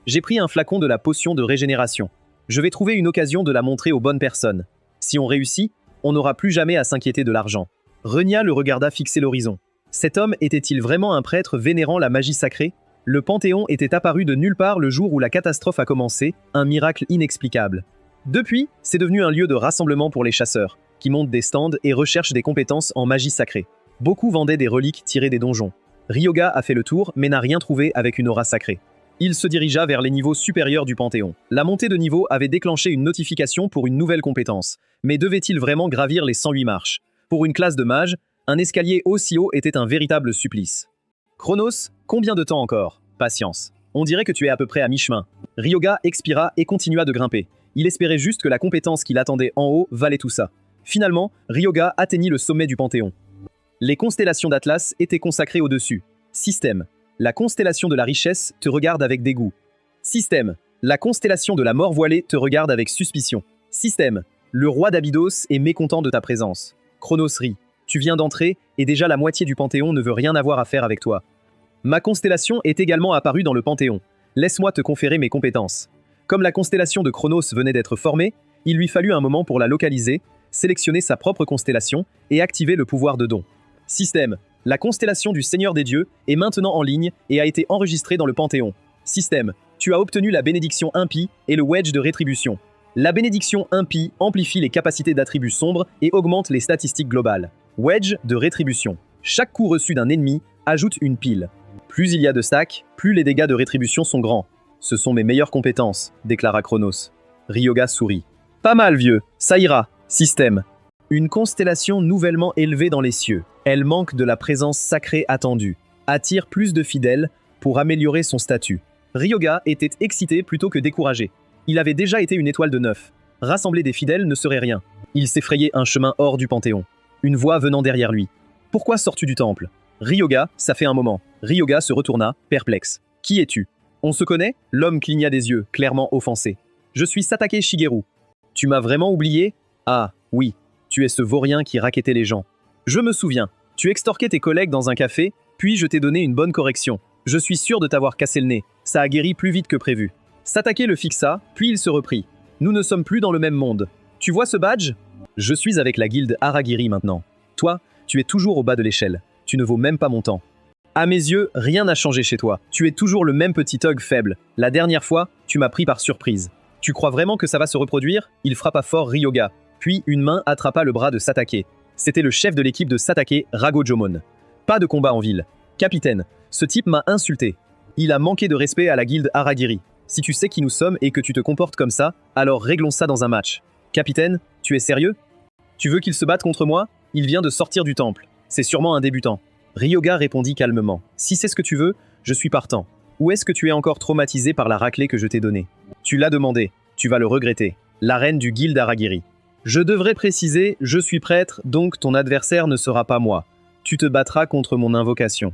J'ai pris un flacon de la potion de régénération. Je vais trouver une occasion de la montrer aux bonnes personnes. Si on réussit, on n'aura plus jamais à s'inquiéter de l'argent. Renya le regarda fixer l'horizon. Cet homme était-il vraiment un prêtre vénérant la magie sacrée? Le Panthéon était apparu de nulle part le jour où la catastrophe a commencé, un miracle inexplicable. Depuis, c'est devenu un lieu de rassemblement pour les chasseurs, qui montent des stands et recherchent des compétences en magie sacrée. Beaucoup vendaient des reliques tirées des donjons. Ryoga a fait le tour, mais n'a rien trouvé avec une aura sacrée. Il se dirigea vers les niveaux supérieurs du Panthéon. La montée de niveau avait déclenché une notification pour une nouvelle compétence. Mais devait-il vraiment gravir les 108 marches? Pour une classe de mage, un escalier aussi haut était un véritable supplice. Chronos, combien de temps encore? Patience. On dirait que tu es à peu près à mi-chemin. Ryoga expira et continua de grimper. Il espérait juste que la compétence qui l'attendait en haut valait tout ça. Finalement, Ryoga atteignit le sommet du Panthéon. Les constellations d'Atlas étaient consacrées au-dessus. Système. La constellation de la richesse te regarde avec dégoût. Système. La constellation de la mort voilée te regarde avec suspicion. Système. Le roi d'Abydos est mécontent de ta présence. Chronos rit. Tu viens d'entrer, et déjà la moitié du Panthéon ne veut rien avoir à faire avec toi. Ma constellation est également apparue dans le Panthéon. Laisse-moi te conférer mes compétences. Comme la constellation de Chronos venait d'être formée, il lui fallut un moment pour la localiser, sélectionner sa propre constellation et activer le pouvoir de don. Système. La constellation du Seigneur des Dieux est maintenant en ligne et a été enregistrée dans le Panthéon. Système. Tu as obtenu la bénédiction impie et le wedge de rétribution. La bénédiction impie amplifie les capacités d'attributs sombres et augmente les statistiques globales. Wedge de rétribution. Chaque coup reçu d'un ennemi ajoute une pile. Plus il y a de stacks, plus les dégâts de rétribution sont grands. Ce sont mes meilleures compétences, déclara Chronos. Ryoga sourit. Pas mal, vieux, ça ira. Système. Une constellation nouvellement élevée dans les cieux. Elle manque de la présence sacrée attendue. Attire plus de fidèles pour améliorer son statut. Ryoga était excité plutôt que découragé. Il avait déjà été une étoile de 9. Rassembler des fidèles ne serait rien. Il s'effrayait un chemin hors du Panthéon. Une voix venant derrière lui. Pourquoi sors-tu du temple? Ryoga, ça fait un moment. Ryoga se retourna, perplexe. Qui es-tu? On se connaît? L'homme cligna des yeux, clairement offensé. Je suis Satake Shigeru. Tu m'as vraiment oublié? Ah, oui. Tu es ce vaurien qui rackettait les gens. Je me souviens. Tu extorquais tes collègues dans un café, puis je t'ai donné une bonne correction. Je suis sûr de t'avoir cassé le nez. Ça a guéri plus vite que prévu. Satake le fixa, puis il se reprit. Nous ne sommes plus dans le même monde. Tu vois ce badge? Je suis avec la guilde Aragiri maintenant. Toi, tu es toujours au bas de l'échelle. Tu ne vaux même pas mon temps. À mes yeux, rien n'a changé chez toi. Tu es toujours le même petit thug faible. La dernière fois, tu m'as pris par surprise. Tu crois vraiment que ça va se reproduire? Il frappa fort Ryoga. Puis une main attrapa le bras de Satake. C'était le chef de l'équipe de Satake, Rago Jomon. Pas de combat en ville. Capitaine, ce type m'a insulté. Il a manqué de respect à la guilde Aragiri. Si tu sais qui nous sommes et que tu te comportes comme ça, alors réglons ça dans un match. Capitaine, tu es sérieux? Tu veux qu'il se batte contre moi? Il vient de sortir du temple. C'est sûrement un débutant. Ryoga répondit calmement. Si c'est ce que tu veux, je suis partant. Ou est-ce que tu es encore traumatisé par la raclée que je t'ai donnée? Tu l'as demandé. Tu vas le regretter. La reine du guilde Aragiri. Je devrais préciser, je suis prêtre, donc ton adversaire ne sera pas moi. Tu te battras contre mon invocation.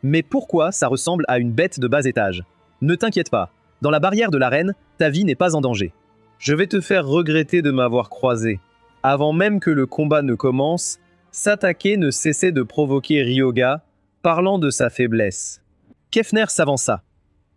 Mais pourquoi ça ressemble à une bête de bas étage? Ne t'inquiète pas. Dans la barrière de l'arène, ta vie n'est pas en danger. Je vais te faire regretter de m'avoir croisé. Avant même que le combat ne commence, Satake ne cessait de provoquer Ryoga, parlant de sa faiblesse. Kefner s'avança.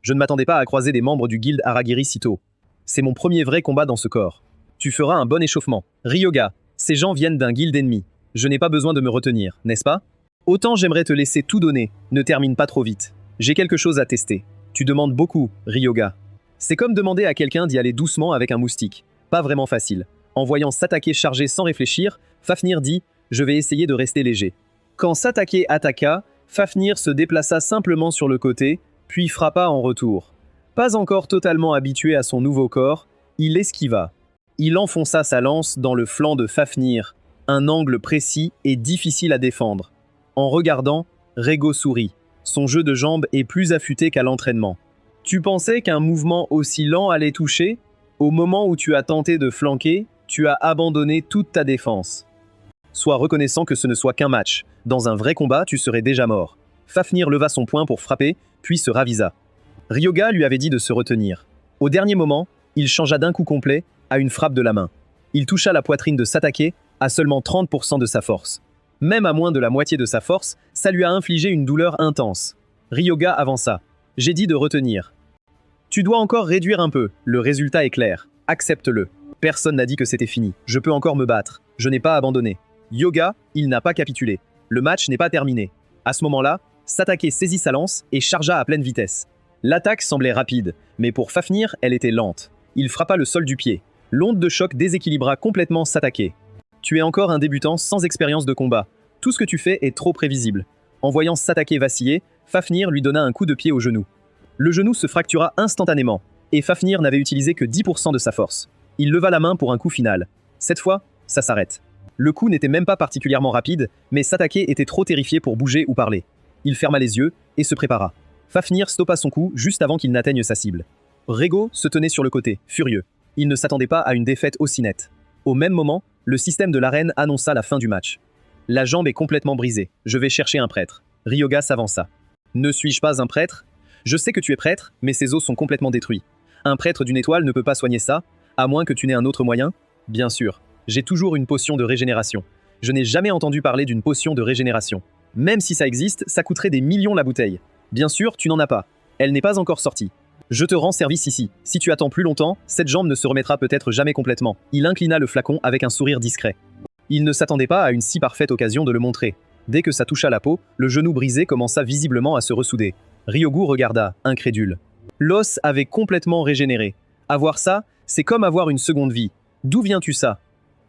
Je ne m'attendais pas à croiser des membres du guilde Aragiri si tôt. C'est mon premier vrai combat dans ce corps. Tu feras un bon échauffement. Ryoga, ces gens viennent d'un guilde ennemi. Je n'ai pas besoin de me retenir, n'est-ce pas? Autant j'aimerais te laisser tout donner, ne termine pas trop vite. J'ai quelque chose à tester. Tu demandes beaucoup, Ryoga. C'est comme demander à quelqu'un d'y aller doucement avec un moustique. Pas vraiment facile. En voyant Satake charger sans réfléchir, Fafnir dit « Je vais essayer de rester léger ». Quand Satake attaqua, Fafnir se déplaça simplement sur le côté, puis frappa en retour. Pas encore totalement habitué à son nouveau corps, il esquiva. Il enfonça sa lance dans le flanc de Fafnir, un angle précis et difficile à défendre. En regardant, Rego sourit. Son jeu de jambes est plus affûté qu'à l'entraînement. Tu pensais qu'un mouvement aussi lent allait toucher? Au moment où tu as tenté de flanquer, tu as abandonné toute ta défense. Sois reconnaissant que ce ne soit qu'un match. Dans un vrai combat, tu serais déjà mort. Fafnir leva son poing pour frapper, puis se ravisa. Ryoga lui avait dit de se retenir. Au dernier moment, il changea d'un coup complet à une frappe de la main. Il toucha la poitrine de Satake à seulement 30% de sa force. Même à moins de la moitié de sa force, ça lui a infligé une douleur intense. Ryoga avança. J'ai dit de retenir. Tu dois encore réduire un peu, le résultat est clair. Accepte-le. Personne n'a dit que c'était fini. Je peux encore me battre. Je n'ai pas abandonné. Yoga, il n'a pas capitulé. Le match n'est pas terminé. À ce moment-là, Satake saisit sa lance et chargea à pleine vitesse. L'attaque semblait rapide, mais pour Fafnir, elle était lente. Il frappa le sol du pied. L'onde de choc déséquilibra complètement Satake. Tu es encore un débutant sans expérience de combat. Tout ce que tu fais est trop prévisible. En voyant Satake vaciller, Fafnir lui donna un coup de pied au genou. Le genou se fractura instantanément, et Fafnir n'avait utilisé que 10% de sa force. Il leva la main pour un coup final. Cette fois, ça s'arrête. Le coup n'était même pas particulièrement rapide, mais Satake était trop terrifié pour bouger ou parler. Il ferma les yeux et se prépara. Fafnir stoppa son coup juste avant qu'il n'atteigne sa cible. Rego se tenait sur le côté, furieux. Il ne s'attendait pas à une défaite aussi nette. Au même moment, le système de l'arène annonça la fin du match. La jambe est complètement brisée. Je vais chercher un prêtre. Ryoga s'avança. Ne suis-je pas un prêtre? Je sais que tu es prêtre, mais ses os sont complètement détruits. Un prêtre d'une étoile ne peut pas soigner ça, à moins que tu n'aies un autre moyen. Bien sûr, j'ai toujours une potion de régénération. Je n'ai jamais entendu parler d'une potion de régénération. Même si ça existe, ça coûterait des millions la bouteille. Bien sûr, tu n'en as pas. Elle n'est pas encore sortie. Je te rends service ici. Si tu attends plus longtemps, cette jambe ne se remettra peut-être jamais complètement. Il inclina le flacon avec un sourire discret. Il ne s'attendait pas à une si parfaite occasion de le montrer. Dès que ça toucha la peau, le genou brisé commença visiblement à se ressouder. Ryoga regarda, incrédule. L'os avait complètement régénéré. Avoir ça, c'est comme avoir une seconde vie. D'où viens-tu ça?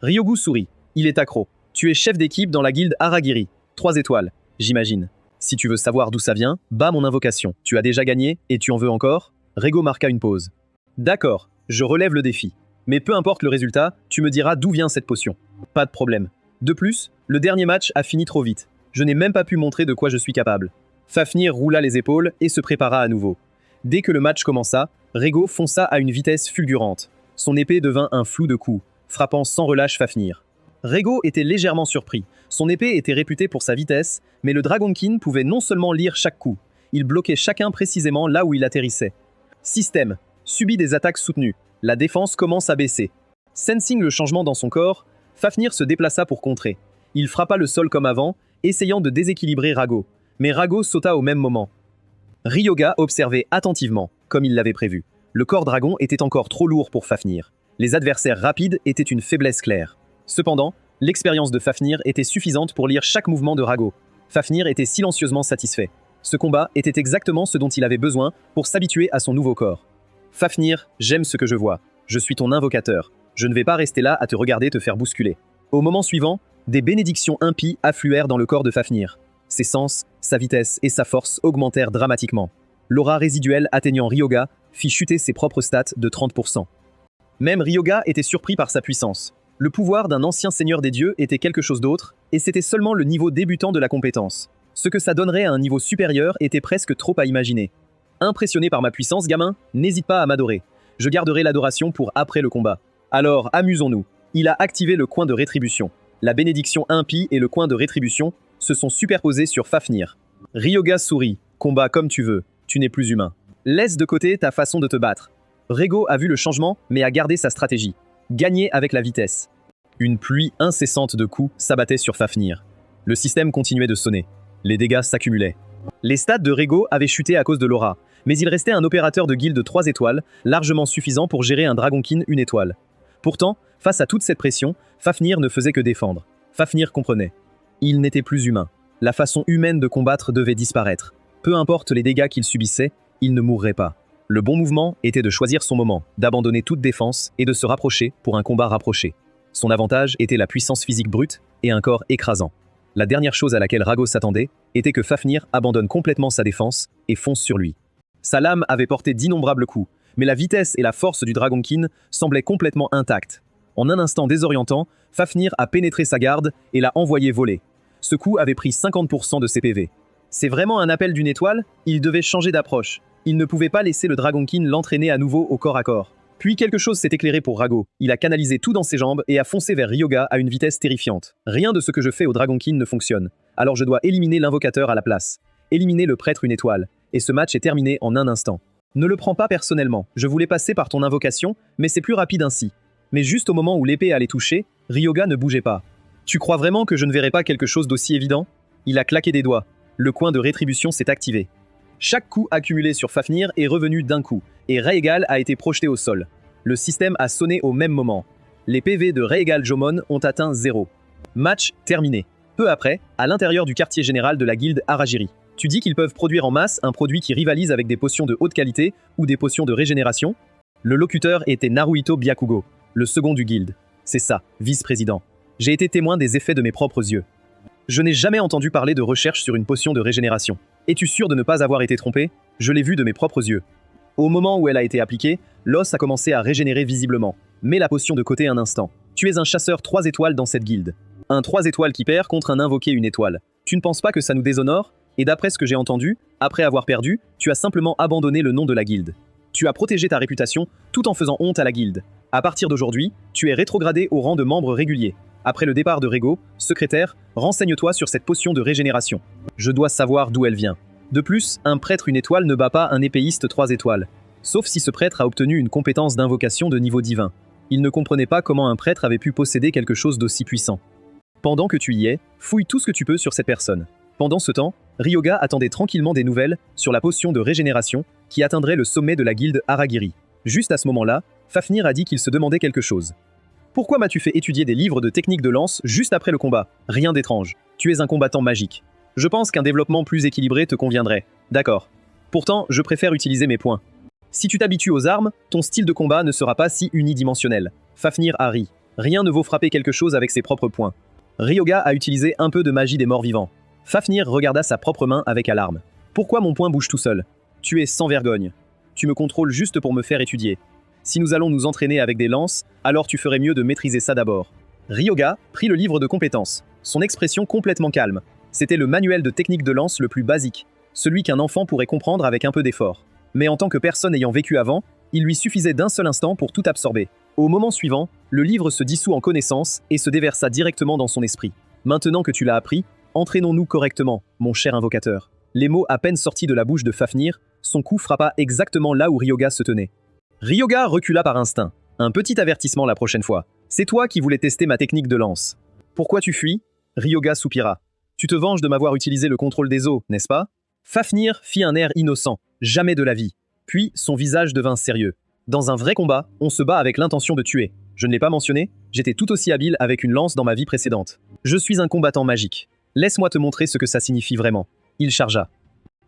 Ryoga sourit. Il est accro. Tu es chef d'équipe dans la guilde Aragiri. 3 étoiles, j'imagine. Si tu veux savoir d'où ça vient, bats mon invocation. Tu as déjà gagné et tu en veux encore? Rego marqua une pause. D'accord, je relève le défi. Mais peu importe le résultat, tu me diras d'où vient cette potion. Pas de problème. De plus, le dernier match a fini trop vite. Je n'ai même pas pu montrer de quoi je suis capable. Fafnir roula les épaules et se prépara à nouveau. Dès que le match commença, Rego fonça à une vitesse fulgurante. Son épée devint un flou de coups, frappant sans relâche Fafnir. Rego était légèrement surpris. Son épée était réputée pour sa vitesse, mais le Dragonkin pouvait non seulement lire chaque coup, il bloquait chacun précisément là où il atterrissait. Système. Subit des attaques soutenues. La défense commence à baisser. Sensing le changement dans son corps, Fafnir se déplaça pour contrer. Il frappa le sol comme avant, essayant de déséquilibrer Rago. Mais Rago sauta au même moment. Ryoga observait attentivement, comme il l'avait prévu. Le corps dragon était encore trop lourd pour Fafnir. Les adversaires rapides étaient une faiblesse claire. Cependant, l'expérience de Fafnir était suffisante pour lire chaque mouvement de Rago. Fafnir était silencieusement satisfait. Ce combat était exactement ce dont il avait besoin pour s'habituer à son nouveau corps. Fafnir, j'aime ce que je vois. Je suis ton invocateur. Je ne vais pas rester là à te regarder te faire bousculer. Au moment suivant, des bénédictions impies affluèrent dans le corps de Fafnir. Ses sens, sa vitesse et sa force augmentèrent dramatiquement. L'aura résiduelle atteignant Ryoga fit chuter ses propres stats de 30%. Même Ryoga était surpris par sa puissance. Le pouvoir d'un ancien seigneur des dieux était quelque chose d'autre, et c'était seulement le niveau débutant de la compétence. Ce que ça donnerait à un niveau supérieur était presque trop à imaginer. Impressionné par ma puissance, gamin, n'hésite pas à m'adorer. Je garderai l'adoration pour après le combat. Alors, amusons-nous. Il a activé le coin de rétribution. La bénédiction impie et le coin de rétribution se sont superposés sur Fafnir. Ryoga sourit. Combat comme tu veux. Tu n'es plus humain. Laisse de côté ta façon de te battre. Rego a vu le changement, mais a gardé sa stratégie. Gagner avec la vitesse. Une pluie incessante de coups s'abattait sur Fafnir. Le système continuait de sonner. Les dégâts s'accumulaient. Les stats de Rego avaient chuté à cause de l'aura, mais il restait un opérateur de guilde 3 étoiles, largement suffisant pour gérer un Dragonkin 1 étoile. Pourtant, face à toute cette pression, Fafnir ne faisait que défendre. Fafnir comprenait. Il n'était plus humain. La façon humaine de combattre devait disparaître. Peu importe les dégâts qu'il subissait, il ne mourrait pas. Le bon mouvement était de choisir son moment, d'abandonner toute défense et de se rapprocher pour un combat rapproché. Son avantage était la puissance physique brute et un corps écrassant. La dernière chose à laquelle Rago s'attendait était que Fafnir abandonne complètement sa défense et fonce sur lui. Sa lame avait porté d'innombrables coups, mais la vitesse et la force du Dragonkin semblaient complètement intactes. En un instant désorientant, Fafnir a pénétré sa garde et l'a envoyé voler. Ce coup avait pris 50% de ses PV. C'est vraiment un appel d'une étoile? Il devait changer d'approche. Il ne pouvait pas laisser le Dragonkin l'entraîner à nouveau au corps à corps. Puis quelque chose s'est éclairé pour Rago. Il a canalisé tout dans ses jambes et a foncé vers Ryoga à une vitesse terrifiante. Rien de ce que je fais au Dragonkin ne fonctionne. Alors je dois éliminer l'invocateur à la place. Éliminer le prêtre une étoile. Et ce match est terminé en un instant. Ne le prends pas personnellement. Je voulais passer par ton invocation, mais c'est plus rapide ainsi. Mais juste au moment où l'épée allait toucher, Ryoga ne bougeait pas. Tu crois vraiment que je ne verrais pas quelque chose d'aussi évident? Il a claqué des doigts. Le coin de rétribution s'est activé. Chaque coup accumulé sur Fafnir est revenu d'un coup, et Rhaegal a été projeté au sol. Le système a sonné au même moment. Les PV de Rhaegal Jomon ont atteint 0. Match terminé. Peu après, à l'intérieur du quartier général de la guilde Aragiri. Tu dis qu'ils peuvent produire en masse un produit qui rivalise avec des potions de haute qualité ou des potions de régénération? Le locuteur était Naruhito Byakugo, le second du guilde. C'est ça, vice-président. J'ai été témoin des effets de mes propres yeux. Je n'ai jamais entendu parler de recherche sur une potion de régénération. Es-tu sûr de ne pas avoir été trompé? Je l'ai vu de mes propres yeux. Au moment où elle a été appliquée, l'os a commencé à régénérer visiblement. Mets la potion de côté un instant. Tu es un chasseur 3 étoiles dans cette guilde. Un 3 étoiles qui perd contre un invoqué 1 étoile. Tu ne penses pas que ça nous déshonore? Et d'après ce que j'ai entendu, après avoir perdu, tu as simplement abandonné le nom de la guilde. Tu as protégé ta réputation tout en faisant honte à la guilde. À partir d'aujourd'hui, tu es rétrogradé au rang de membre régulier. Après le départ de Rego, secrétaire, renseigne-toi sur cette potion de régénération. Je dois savoir d'où elle vient. De plus, un prêtre 1 étoile ne bat pas un épéiste 3 étoiles. Sauf si ce prêtre a obtenu une compétence d'invocation de niveau divin. Il ne comprenait pas comment un prêtre avait pu posséder quelque chose d'aussi puissant. Pendant que tu y es, fouille tout ce que tu peux sur cette personne. Pendant ce temps, Ryoga attendait tranquillement des nouvelles sur la potion de régénération qui atteindrait le sommet de la guilde Aragiri. Juste à ce moment-là, Fafnir a dit qu'il se demandait quelque chose. Pourquoi m'as-tu fait étudier des livres de techniques de lance juste après le combat? Rien d'étrange. Tu es un combattant magique. Je pense qu'un développement plus équilibré te conviendrait. D'accord. Pourtant, je préfère utiliser mes points. Si tu t'habitues aux armes, ton style de combat ne sera pas si unidimensionnel. Fafnir a ri. Rien ne vaut frapper quelque chose avec ses propres poings. Ryoga a utilisé un peu de magie des morts vivants. Fafnir regarda sa propre main avec alarme. Pourquoi mon poing bouge tout seul? Tu es sans vergogne. Tu me contrôles juste pour me faire étudier. Si nous allons nous entraîner avec des lances, alors tu ferais mieux de maîtriser ça d'abord. Ryoga prit le livre de compétences. Son expression complètement calme. C'était le manuel de technique de lance le plus basique. Celui qu'un enfant pourrait comprendre avec un peu d'effort. Mais en tant que personne ayant vécu avant, il lui suffisait d'un seul instant pour tout absorber. Au moment suivant, le livre se dissout en connaissance et se déversa directement dans son esprit. Maintenant que tu l'as appris, entraînons-nous correctement, mon cher invocateur. Les mots à peine sortis de la bouche de Fafnir, son coup frappa exactement là où Ryoga se tenait. Ryoga recula par instinct. Un petit avertissement la prochaine fois. C'est toi qui voulais tester ma technique de lance. Pourquoi tu fuis? Ryoga soupira. Tu te venges de m'avoir utilisé le contrôle des eaux, n'est-ce pas? Fafnir fit un air innocent. Jamais de la vie. Puis son visage devint sérieux. Dans un vrai combat, on se bat avec l'intention de tuer. Je ne l'ai pas mentionné, j'étais tout aussi habile avec une lance dans ma vie précédente. Je suis un combattant magique. Laisse-moi te montrer ce que ça signifie vraiment. Il chargea.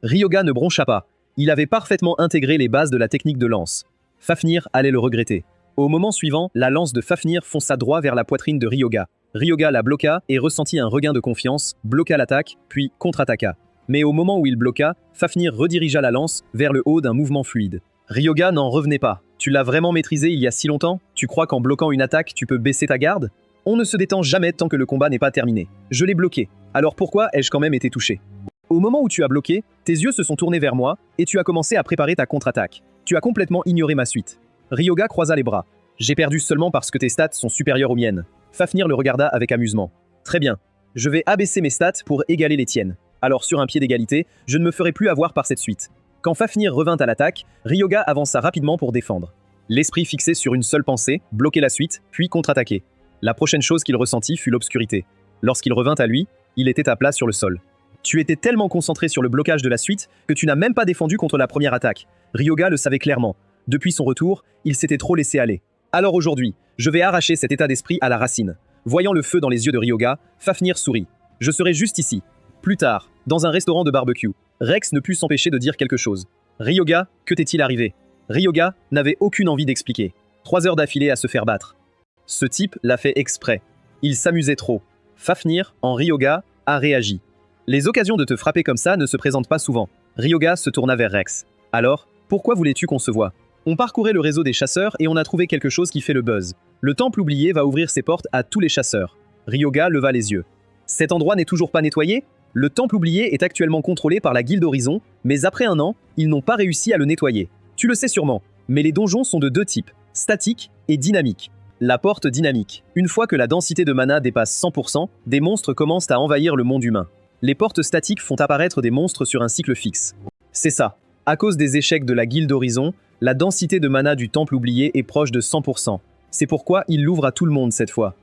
Ryoga ne broncha pas. Il avait parfaitement intégré les bases de la technique de lance. Fafnir allait le regretter. Au moment suivant, la lance de Fafnir fonça droit vers la poitrine de Ryoga. Ryoga la bloqua et ressentit un regain de confiance, bloqua l'attaque, puis contre-attaqua. Mais au moment où il bloqua, Fafnir redirigea la lance vers le haut d'un mouvement fluide. Ryoga n'en revenait pas. Tu l'as vraiment maîtrisé il y a si longtemps? Tu crois qu'en bloquant une attaque, tu peux baisser ta garde? On ne se détend jamais tant que le combat n'est pas terminé. Je l'ai bloqué. Alors pourquoi ai-je quand même été touché? Au moment où tu as bloqué, tes yeux se sont tournés vers moi et tu as commencé à préparer ta contre-attaque. Tu as complètement ignoré ma suite. Ryoga croisa les bras. J'ai perdu seulement parce que tes stats sont supérieures aux miennes. Fafnir le regarda avec amusement. Très bien. Je vais abaisser mes stats pour égaler les tiennes. Alors sur un pied d'égalité, je ne me ferai plus avoir par cette suite. Quand Fafnir revint à l'attaque, Ryoga avança rapidement pour défendre. L'esprit fixé sur une seule pensée, bloquer la suite, puis contre-attaquer. La prochaine chose qu'il ressentit fut l'obscurité. Lorsqu'il revint à lui, il était à plat sur le sol. Tu étais tellement concentré sur le blocage de la suite que tu n'as même pas défendu contre la première attaque. Ryoga le savait clairement. Depuis son retour, il s'était trop laissé aller. Alors aujourd'hui, je vais arracher cet état d'esprit à la racine. Voyant le feu dans les yeux de Ryoga, Fafnir sourit. Je serai juste ici. Plus tard, dans un restaurant de barbecue, Rex ne put s'empêcher de dire quelque chose. Ryoga, que t'est-il arrivé? Ryoga n'avait aucune envie d'expliquer. 3 heures d'affilée à se faire battre. Ce type l'a fait exprès. Il s'amusait trop. Fafnir, en Ryoga, a réagi. Les occasions de te frapper comme ça ne se présentent pas souvent. Ryoga se tourna vers Rex. Alors, pourquoi voulais-tu qu'on se voie? On parcourait le réseau des chasseurs et on a trouvé quelque chose qui fait le buzz. Le temple oublié va ouvrir ses portes à tous les chasseurs. Ryoga leva les yeux. Cet endroit n'est toujours pas nettoyé? Le temple oublié est actuellement contrôlé par la Guilde Horizon, mais après un an, ils n'ont pas réussi à le nettoyer. Tu le sais sûrement, mais les donjons sont de 2 types, statique et dynamique. La porte dynamique. Une fois que la densité de mana dépasse 100%, des monstres commencent à envahir le monde humain. Les portes statiques font apparaître des monstres sur un cycle fixe. C'est ça. À cause des échecs de la Guilde Horizon, la densité de mana du temple oublié est proche de 100%. C'est pourquoi il l'ouvre à tout le monde cette fois.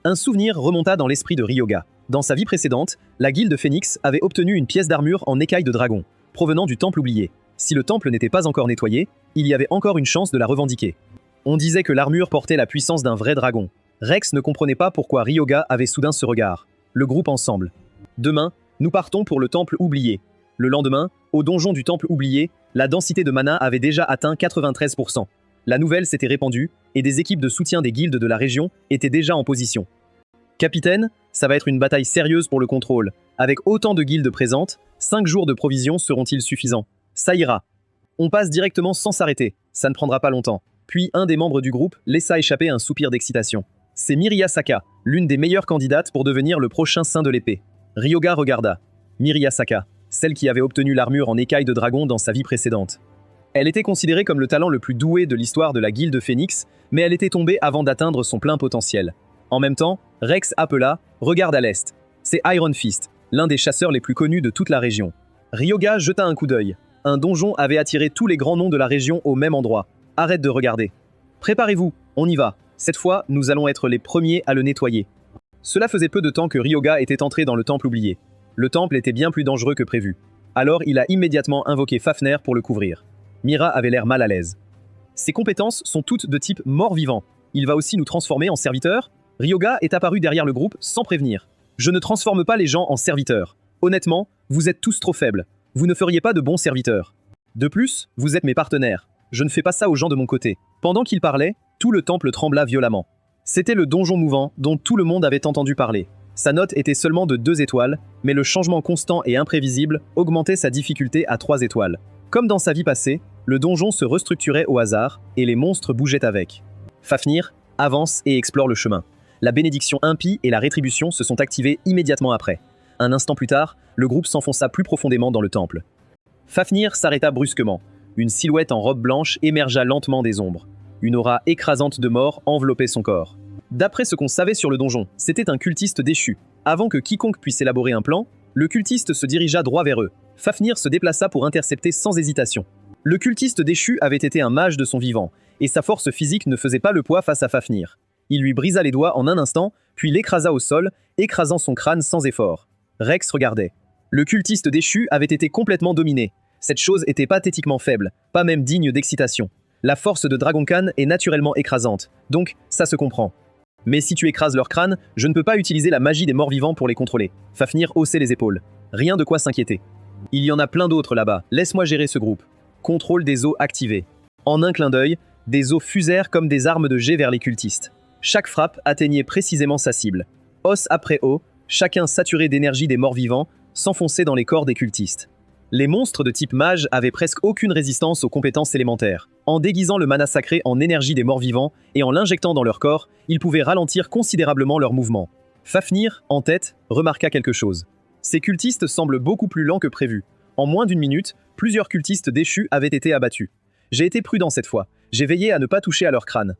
Un souvenir remonta dans l'esprit de Ryoga. Dans sa vie précédente, la Guilde Phénix avait obtenu une pièce d'armure en écaille de dragon, provenant du temple oublié. Si le temple n'était pas encore nettoyé, il y avait encore une chance de la revendiquer. On disait que l'armure portait la puissance d'un vrai dragon. Rex ne comprenait pas pourquoi Ryoga avait soudain ce regard. Le groupe ensemble. Demain, nous partons pour le temple oublié. Le lendemain, au donjon du temple oublié, la densité de mana avait déjà atteint 93%. La nouvelle s'était répandue, et des équipes de soutien des guildes de la région étaient déjà en position. Capitaine, ça va être une bataille sérieuse pour le contrôle. Avec autant de guildes présentes, 5 jours de provisions seront-ils suffisants? Ça ira. On passe directement sans s'arrêter, ça ne prendra pas longtemps. Puis un des membres du groupe laissa échapper un soupir d'excitation. C'est Miria-Saka, l'une des meilleures candidates pour devenir le prochain saint de l'épée. Ryoga regarda. Miria-Saka, celle qui avait obtenu l'armure en écaille de dragon dans sa vie précédente. Elle était considérée comme le talent le plus doué de l'histoire de la Guilde Phénix, mais elle était tombée avant d'atteindre son plein potentiel. En même temps, Rex appela « Regarde à l'est ». C'est Iron Fist, l'un des chasseurs les plus connus de toute la région. Ryoga jeta un coup d'œil. Un donjon avait attiré tous les grands noms de la région au même endroit. Arrête de regarder. Préparez-vous, on y va. Cette fois, nous allons être les premiers à le nettoyer. Cela faisait peu de temps que Ryoga était entré dans le temple oublié. Le temple était bien plus dangereux que prévu. Alors il a immédiatement invoqué Fafnir pour le couvrir. Mira avait l'air mal à l'aise. Ses compétences sont toutes de type mort-vivant. Il va aussi nous transformer en serviteurs? Ryoga est apparu derrière le groupe sans prévenir. Je ne transforme pas les gens en serviteurs. Honnêtement, vous êtes tous trop faibles. Vous ne feriez pas de bons serviteurs. De plus, vous êtes mes partenaires. Je ne fais pas ça aux gens de mon côté. Pendant qu'il parlait, tout le temple trembla violemment. C'était le donjon mouvant dont tout le monde avait entendu parler. Sa note était seulement de 2 étoiles, mais le changement constant et imprévisible augmentait sa difficulté à 3 étoiles. Comme dans sa vie passée, le donjon se restructurait au hasard et les monstres bougeaient avec. Fafnir avance et explore le chemin. La bénédiction impie et la rétribution se sont activées immédiatement après. Un instant plus tard, le groupe s'enfonça plus profondément dans le temple. Fafnir s'arrêta brusquement. Une silhouette en robe blanche émergea lentement des ombres. Une aura écrasante de mort enveloppait son corps. D'après ce qu'on savait sur le donjon, c'était un cultiste déchu. Avant que quiconque puisse élaborer un plan, le cultiste se dirigea droit vers eux. Fafnir se déplaça pour intercepter sans hésitation. Le cultiste déchu avait été un mage de son vivant, et sa force physique ne faisait pas le poids face à Fafnir. Il lui brisa les doigts en un instant, puis l'écrasa au sol, écrasant son crâne sans effort. Rex regardait. Le cultiste déchu avait été complètement dominé. Cette chose était pathétiquement faible, pas même digne d'excitation. La force de Dragon Khan est naturellement écrasante, donc ça se comprend. Mais si tu écrases leur crâne, je ne peux pas utiliser la magie des morts-vivants pour les contrôler. Fafnir haussait les épaules. Rien de quoi s'inquiéter. Il y en a plein d'autres là-bas, laisse-moi gérer ce groupe. Contrôle des eaux activé. En un clin d'œil, Des os fusèrent comme des armes de jet vers les cultistes. Chaque frappe atteignait précisément sa cible. Os après os, chacun saturé d'énergie des morts-vivants, s'enfonçait dans les corps des cultistes. Les monstres de type mage avaient presque aucune résistance aux compétences élémentaires. En déguisant le mana sacré en énergie des morts-vivants et en l'injectant dans leur corps, ils pouvaient ralentir considérablement leurs mouvements. Fafnir, en tête, remarqua quelque chose. Ces cultistes semblent beaucoup plus lents que prévu. En moins d'une minute, plusieurs cultistes déchus avaient été abattus. J'ai été prudent cette fois, j'ai veillé à ne pas toucher à leur crâne.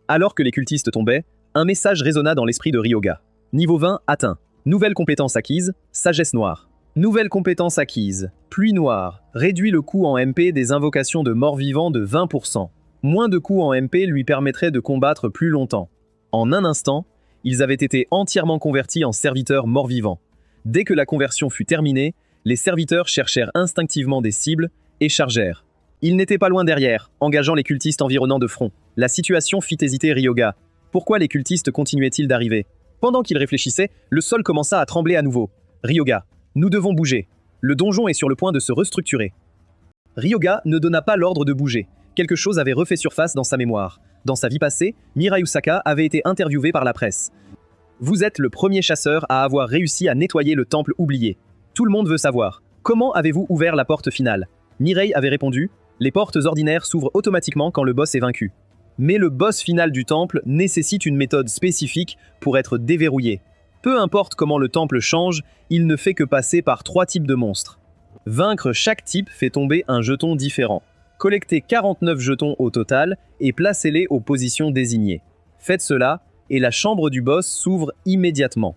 Alors que les cultistes tombaient, un message résonna dans l'esprit de Ryoga. Niveau 20 atteint. Nouvelle compétence acquise, sagesse noire. Nouvelle compétence acquise, pluie noire, réduit le coût en MP des invocations de morts-vivants de 20%. Moins de coûts en MP lui permettrait de combattre plus longtemps. En un instant, ils avaient été entièrement convertis en serviteurs morts-vivants. Dès que la conversion fut terminée, les serviteurs cherchèrent instinctivement des cibles et chargèrent. Ils n'étaient pas loin derrière, engageant les cultistes environnants de front. La situation fit hésiter Ryoga. Pourquoi les cultistes continuaient-ils d'arriver? Pendant qu'il réfléchissait, le sol commença à trembler à nouveau. Ryoga, nous devons bouger. Le donjon est sur le point de se restructurer. Ryoga ne donna pas l'ordre de bouger. Quelque chose avait refait surface dans sa mémoire. Dans sa vie passée, Mirai Usaka avait été interviewé par la presse. Vous êtes le premier chasseur à avoir réussi à nettoyer le temple oublié. Tout le monde veut savoir. Comment avez-vous ouvert la porte finale? Mirai avait répondu, les portes ordinaires s'ouvrent automatiquement quand le boss est vaincu. Mais le boss final du temple nécessite une méthode spécifique pour être déverrouillé. Peu importe comment le temple change, il ne fait que passer par 3 types de monstres. Vaincre chaque type fait tomber un jeton différent. Collectez 49 jetons au total et placez-les aux positions désignées. Faites cela et la chambre du boss s'ouvre immédiatement.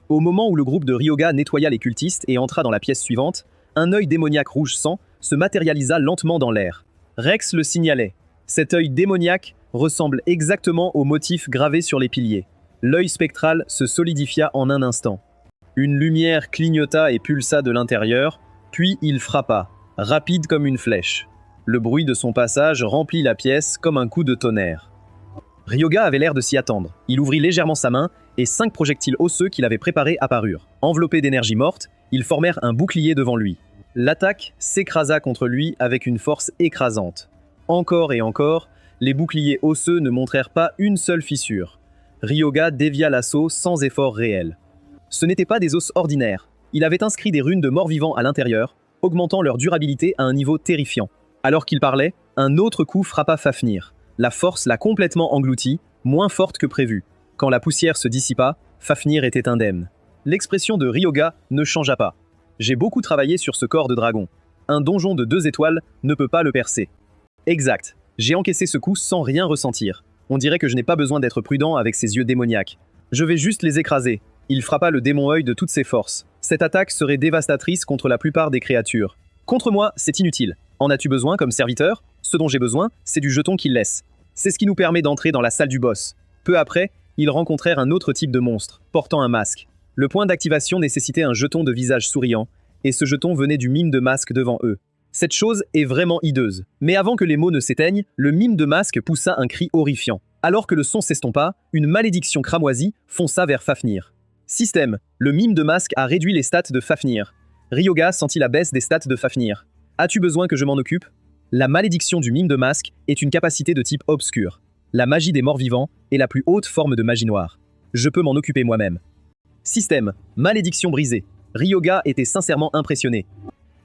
Au moment où le groupe de Ryoga nettoya les cultistes et entra dans la pièce suivante, un œil démoniaque rouge sang se matérialisa lentement dans l'air. Rex le signalait. Cet œil démoniaque ressemble exactement au motif gravé sur les piliers. L'œil spectral se solidifia en un instant. Une lumière clignota et pulsa de l'intérieur, puis il frappa, rapide comme une flèche. Le bruit de son passage remplit la pièce comme un coup de tonnerre. Ryoga avait l'air de s'y attendre. Il ouvrit légèrement sa main et 5 projectiles osseux qu'il avait préparés apparurent. Enveloppés d'énergie morte, ils formèrent un bouclier devant lui. L'attaque s'écrasa contre lui avec une force écrasante. Encore et encore, les boucliers osseux ne montrèrent pas une seule fissure. Ryoga dévia l'assaut sans effort réel. Ce n'étaient pas des os ordinaires. Il avait inscrit des runes de morts-vivants à l'intérieur, augmentant leur durabilité à un niveau terrifiant. Alors qu'il parlait, un autre coup frappa Fafnir. La force l'a complètement englouti, moins forte que prévu. Quand la poussière se dissipa, Fafnir était indemne. L'expression de Ryoga ne changea pas. J'ai beaucoup travaillé sur ce corps de dragon. Un donjon de 2 étoiles ne peut pas le percer. Exact. J'ai encaissé ce coup sans rien ressentir. On dirait que je n'ai pas besoin d'être prudent avec ces yeux démoniaques. Je vais juste les écraser. Il frappa le démon-œil de toutes ses forces. Cette attaque serait dévastatrice contre la plupart des créatures. Contre moi, c'est inutile. En as-tu besoin comme serviteur? Ce dont j'ai besoin, c'est du jeton qu'il laisse. C'est ce qui nous permet d'entrer dans la salle du boss. Peu après, ils rencontrèrent un autre type de monstre, portant un masque. Le point d'activation nécessitait un jeton de visage souriant, et ce jeton venait du mime de masque devant eux. Cette chose est vraiment hideuse. Mais avant que les mots ne s'éteignent, le mime de masque poussa un cri horrifiant. Alors que le son s'estompa, une malédiction cramoisie fonça vers Fafnir. Système. Le mime de masque a réduit les stats de Fafnir. Ryoga sentit la baisse des stats de Fafnir. As-tu besoin que je m'en occupe? La malédiction du mime de masque est une capacité de type obscur. La magie des morts vivants est la plus haute forme de magie noire. Je peux m'en occuper moi-même. Système. Malédiction brisée. Ryoga était sincèrement impressionné.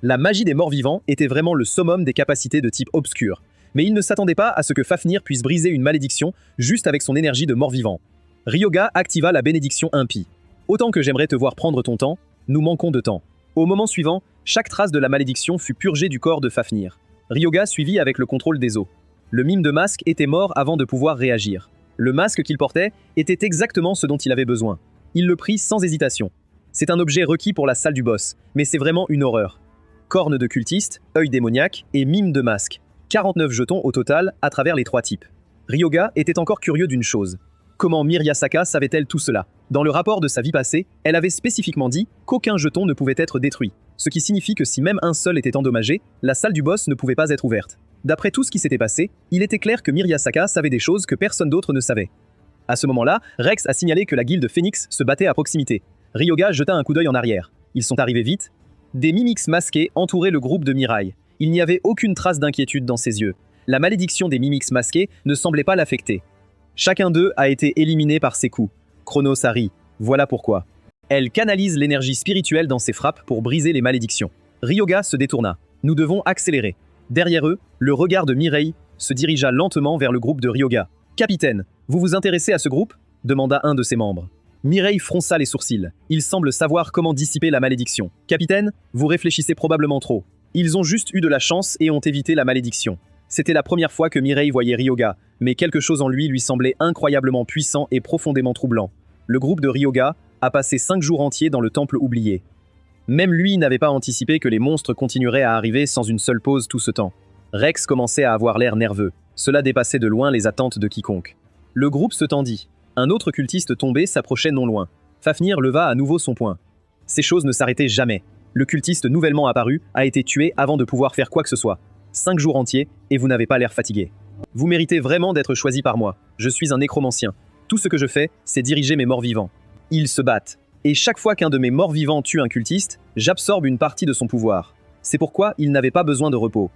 La magie des morts vivants était vraiment le summum des capacités de type obscur. Mais il ne s'attendait pas à ce que Fafnir puisse briser une malédiction juste avec son énergie de mort vivant. Ryoga activa la bénédiction impie. Autant que j'aimerais te voir prendre ton temps, nous manquons de temps. Au moment suivant, chaque trace de la malédiction fut purgée du corps de Fafnir. Ryoga suivit avec le contrôle des os. Le mime de masque était mort avant de pouvoir réagir. Le masque qu'il portait était exactement ce dont il avait besoin. Il le prit sans hésitation. C'est un objet requis pour la salle du boss, mais c'est vraiment une horreur. Corne de cultiste, œil démoniaque et mime de masque. 49 jetons au total à travers les 3 types. Ryoga était encore curieux d'une chose. Comment Miryasaka savait-elle tout cela? Dans le rapport de sa vie passée, elle avait spécifiquement dit qu'aucun jeton ne pouvait être détruit, ce qui signifie que si même un seul était endommagé, la salle du boss ne pouvait pas être ouverte. D'après tout ce qui s'était passé, il était clair que Miryasaka savait des choses que personne d'autre ne savait. À ce moment-là, Rex a signalé que la guilde Phoenix se battait à proximité. Ryoga jeta un coup d'œil en arrière. Ils sont arrivés vite. Des mimiques masqués entouraient le groupe de Mirai. Il n'y avait aucune trace d'inquiétude dans ses yeux. La malédiction des Mimics masqués ne semblait pas l'affecter. Chacun d'eux a été éliminé par ses coups. Chronos a ri. Voilà pourquoi. Elle canalise l'énergie spirituelle dans ses frappes pour briser les malédictions. Ryoga se détourna. Nous devons accélérer. Derrière eux, le regard de Mireille se dirigea lentement vers le groupe de Ryoga. « Capitaine, vous vous intéressez à ce groupe ?» demanda un de ses membres. Mireille fronça les sourcils. Il semble savoir comment dissiper la malédiction. « Capitaine, vous réfléchissez probablement trop. Ils ont juste eu de la chance et ont évité la malédiction. » C'était la première fois que Mireille voyait Ryoga, mais quelque chose en lui semblait incroyablement puissant et profondément troublant. Le groupe de Ryoga a passé 5 jours entiers dans le temple oublié. Même lui n'avait pas anticipé que les monstres continueraient à arriver sans une seule pause tout ce temps. Rex commençait à avoir l'air nerveux. Cela dépassait de loin les attentes de quiconque. Le groupe se tendit. Un autre cultiste tombé s'approchait non loin. Fafnir leva à nouveau son poing. Ces choses ne s'arrêtaient jamais. Le cultiste nouvellement apparu a été tué avant de pouvoir faire quoi que ce soit. 5 jours entiers, et vous n'avez pas l'air fatigué. Vous méritez vraiment d'être choisi par moi. Je suis un nécromancien. Tout ce que je fais, c'est diriger mes morts-vivants. Ils se battent. Et chaque fois qu'un de mes morts-vivants tue un cultiste, j'absorbe une partie de son pouvoir. C'est pourquoi il n'avait pas besoin de repos.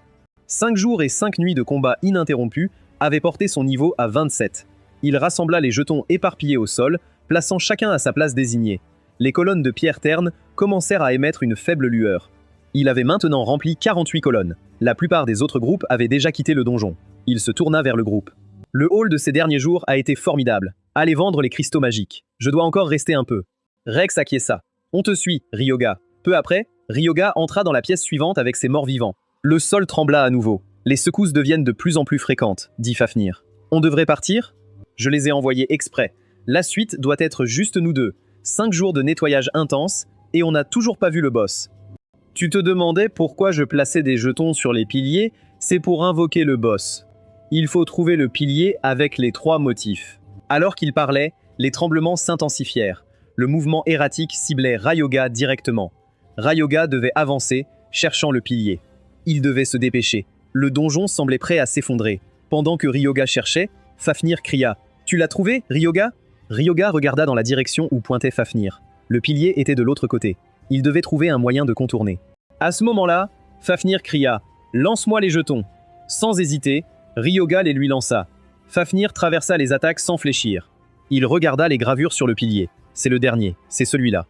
5 jours et 5 nuits de combat ininterrompus avaient porté son niveau à 27. Il rassembla les jetons éparpillés au sol, plaçant chacun à sa place désignée. Les colonnes de pierre terne commencèrent à émettre une faible lueur. Il avait maintenant rempli 48 colonnes. La plupart des autres groupes avaient déjà quitté le donjon. Il se tourna vers le groupe. Le haul de ces derniers jours a été formidable. Allez vendre les cristaux magiques. Je dois encore rester un peu. Rex acquiesça. On te suit, Ryoga. Peu après, Ryoga entra dans la pièce suivante avec ses morts vivants. Le sol trembla à nouveau. Les secousses deviennent de plus en plus fréquentes, dit Fafnir. On devrait partir ? Je les ai envoyés exprès. La suite doit être juste nous deux. 5 jours de nettoyage intense, et on n'a toujours pas vu le boss. Tu te demandais pourquoi je plaçais des jetons sur les piliers, c'est pour invoquer le boss. Il faut trouver le pilier avec les 3 motifs. Alors qu'il parlait, les tremblements s'intensifièrent. Le mouvement erratique ciblait Ryoga directement. Ryoga devait avancer, cherchant le pilier. Il devait se dépêcher. Le donjon semblait prêt à s'effondrer. Pendant que Ryoga cherchait, Fafnir cria « Tu l'as trouvé, Ryoga ?» Ryoga regarda dans la direction où pointait Fafnir. Le pilier était de l'autre côté. Il devait trouver un moyen de contourner. À ce moment-là, Fafnir cria « Lance-moi les jetons !» Sans hésiter, Ryoga les lui lança. Fafnir traversa les attaques sans fléchir. Il regarda les gravures sur le pilier. C'est le dernier, c'est celui-là.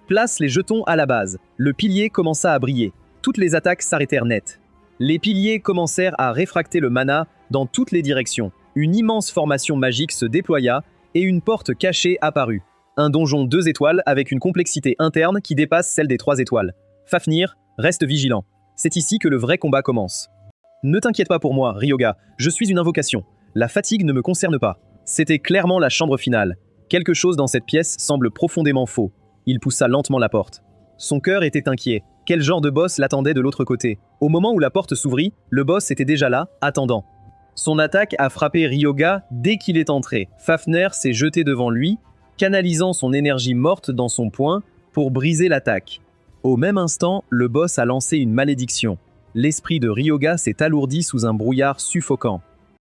Place les jetons à la base. Le pilier commença à briller. Toutes les attaques s'arrêtèrent net. Les piliers commencèrent à réfracter le mana dans toutes les directions. Une immense formation magique se déploya et une porte cachée apparut. Un donjon 2 étoiles avec une complexité interne qui dépasse celle des 3 étoiles. Fafnir, reste vigilant. C'est ici que le vrai combat commence. Ne t'inquiète pas pour moi, Ryoga. Je suis une invocation. La fatigue ne me concerne pas. C'était clairement la chambre finale. Quelque chose dans cette pièce semble profondément faux. Il poussa lentement la porte. Son cœur était inquiet. Quel genre de boss l'attendait de l'autre côté? Au moment où la porte s'ouvrit, le boss était déjà là, attendant. Son attaque a frappé Ryoga dès qu'il est entré. Fafnir s'est jeté devant lui, canalisant son énergie morte dans son poing pour briser l'attaque. Au même instant, le boss a lancé une malédiction. L'esprit de Ryoga s'est alourdi sous un brouillard suffocant.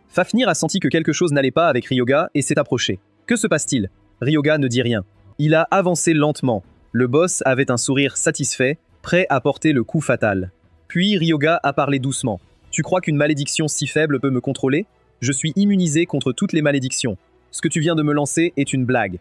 Fafnir a senti que quelque chose n'allait pas avec Ryoga et s'est approché. Que se passe-t-il? Ryoga ne dit rien. Il a avancé lentement. Le boss avait un sourire satisfait, prêt à porter le coup fatal. Puis Ryoga a parlé doucement. « Tu crois qu'une malédiction si faible peut me contrôler? Je suis immunisé contre toutes les malédictions. Ce que tu viens de me lancer est une blague.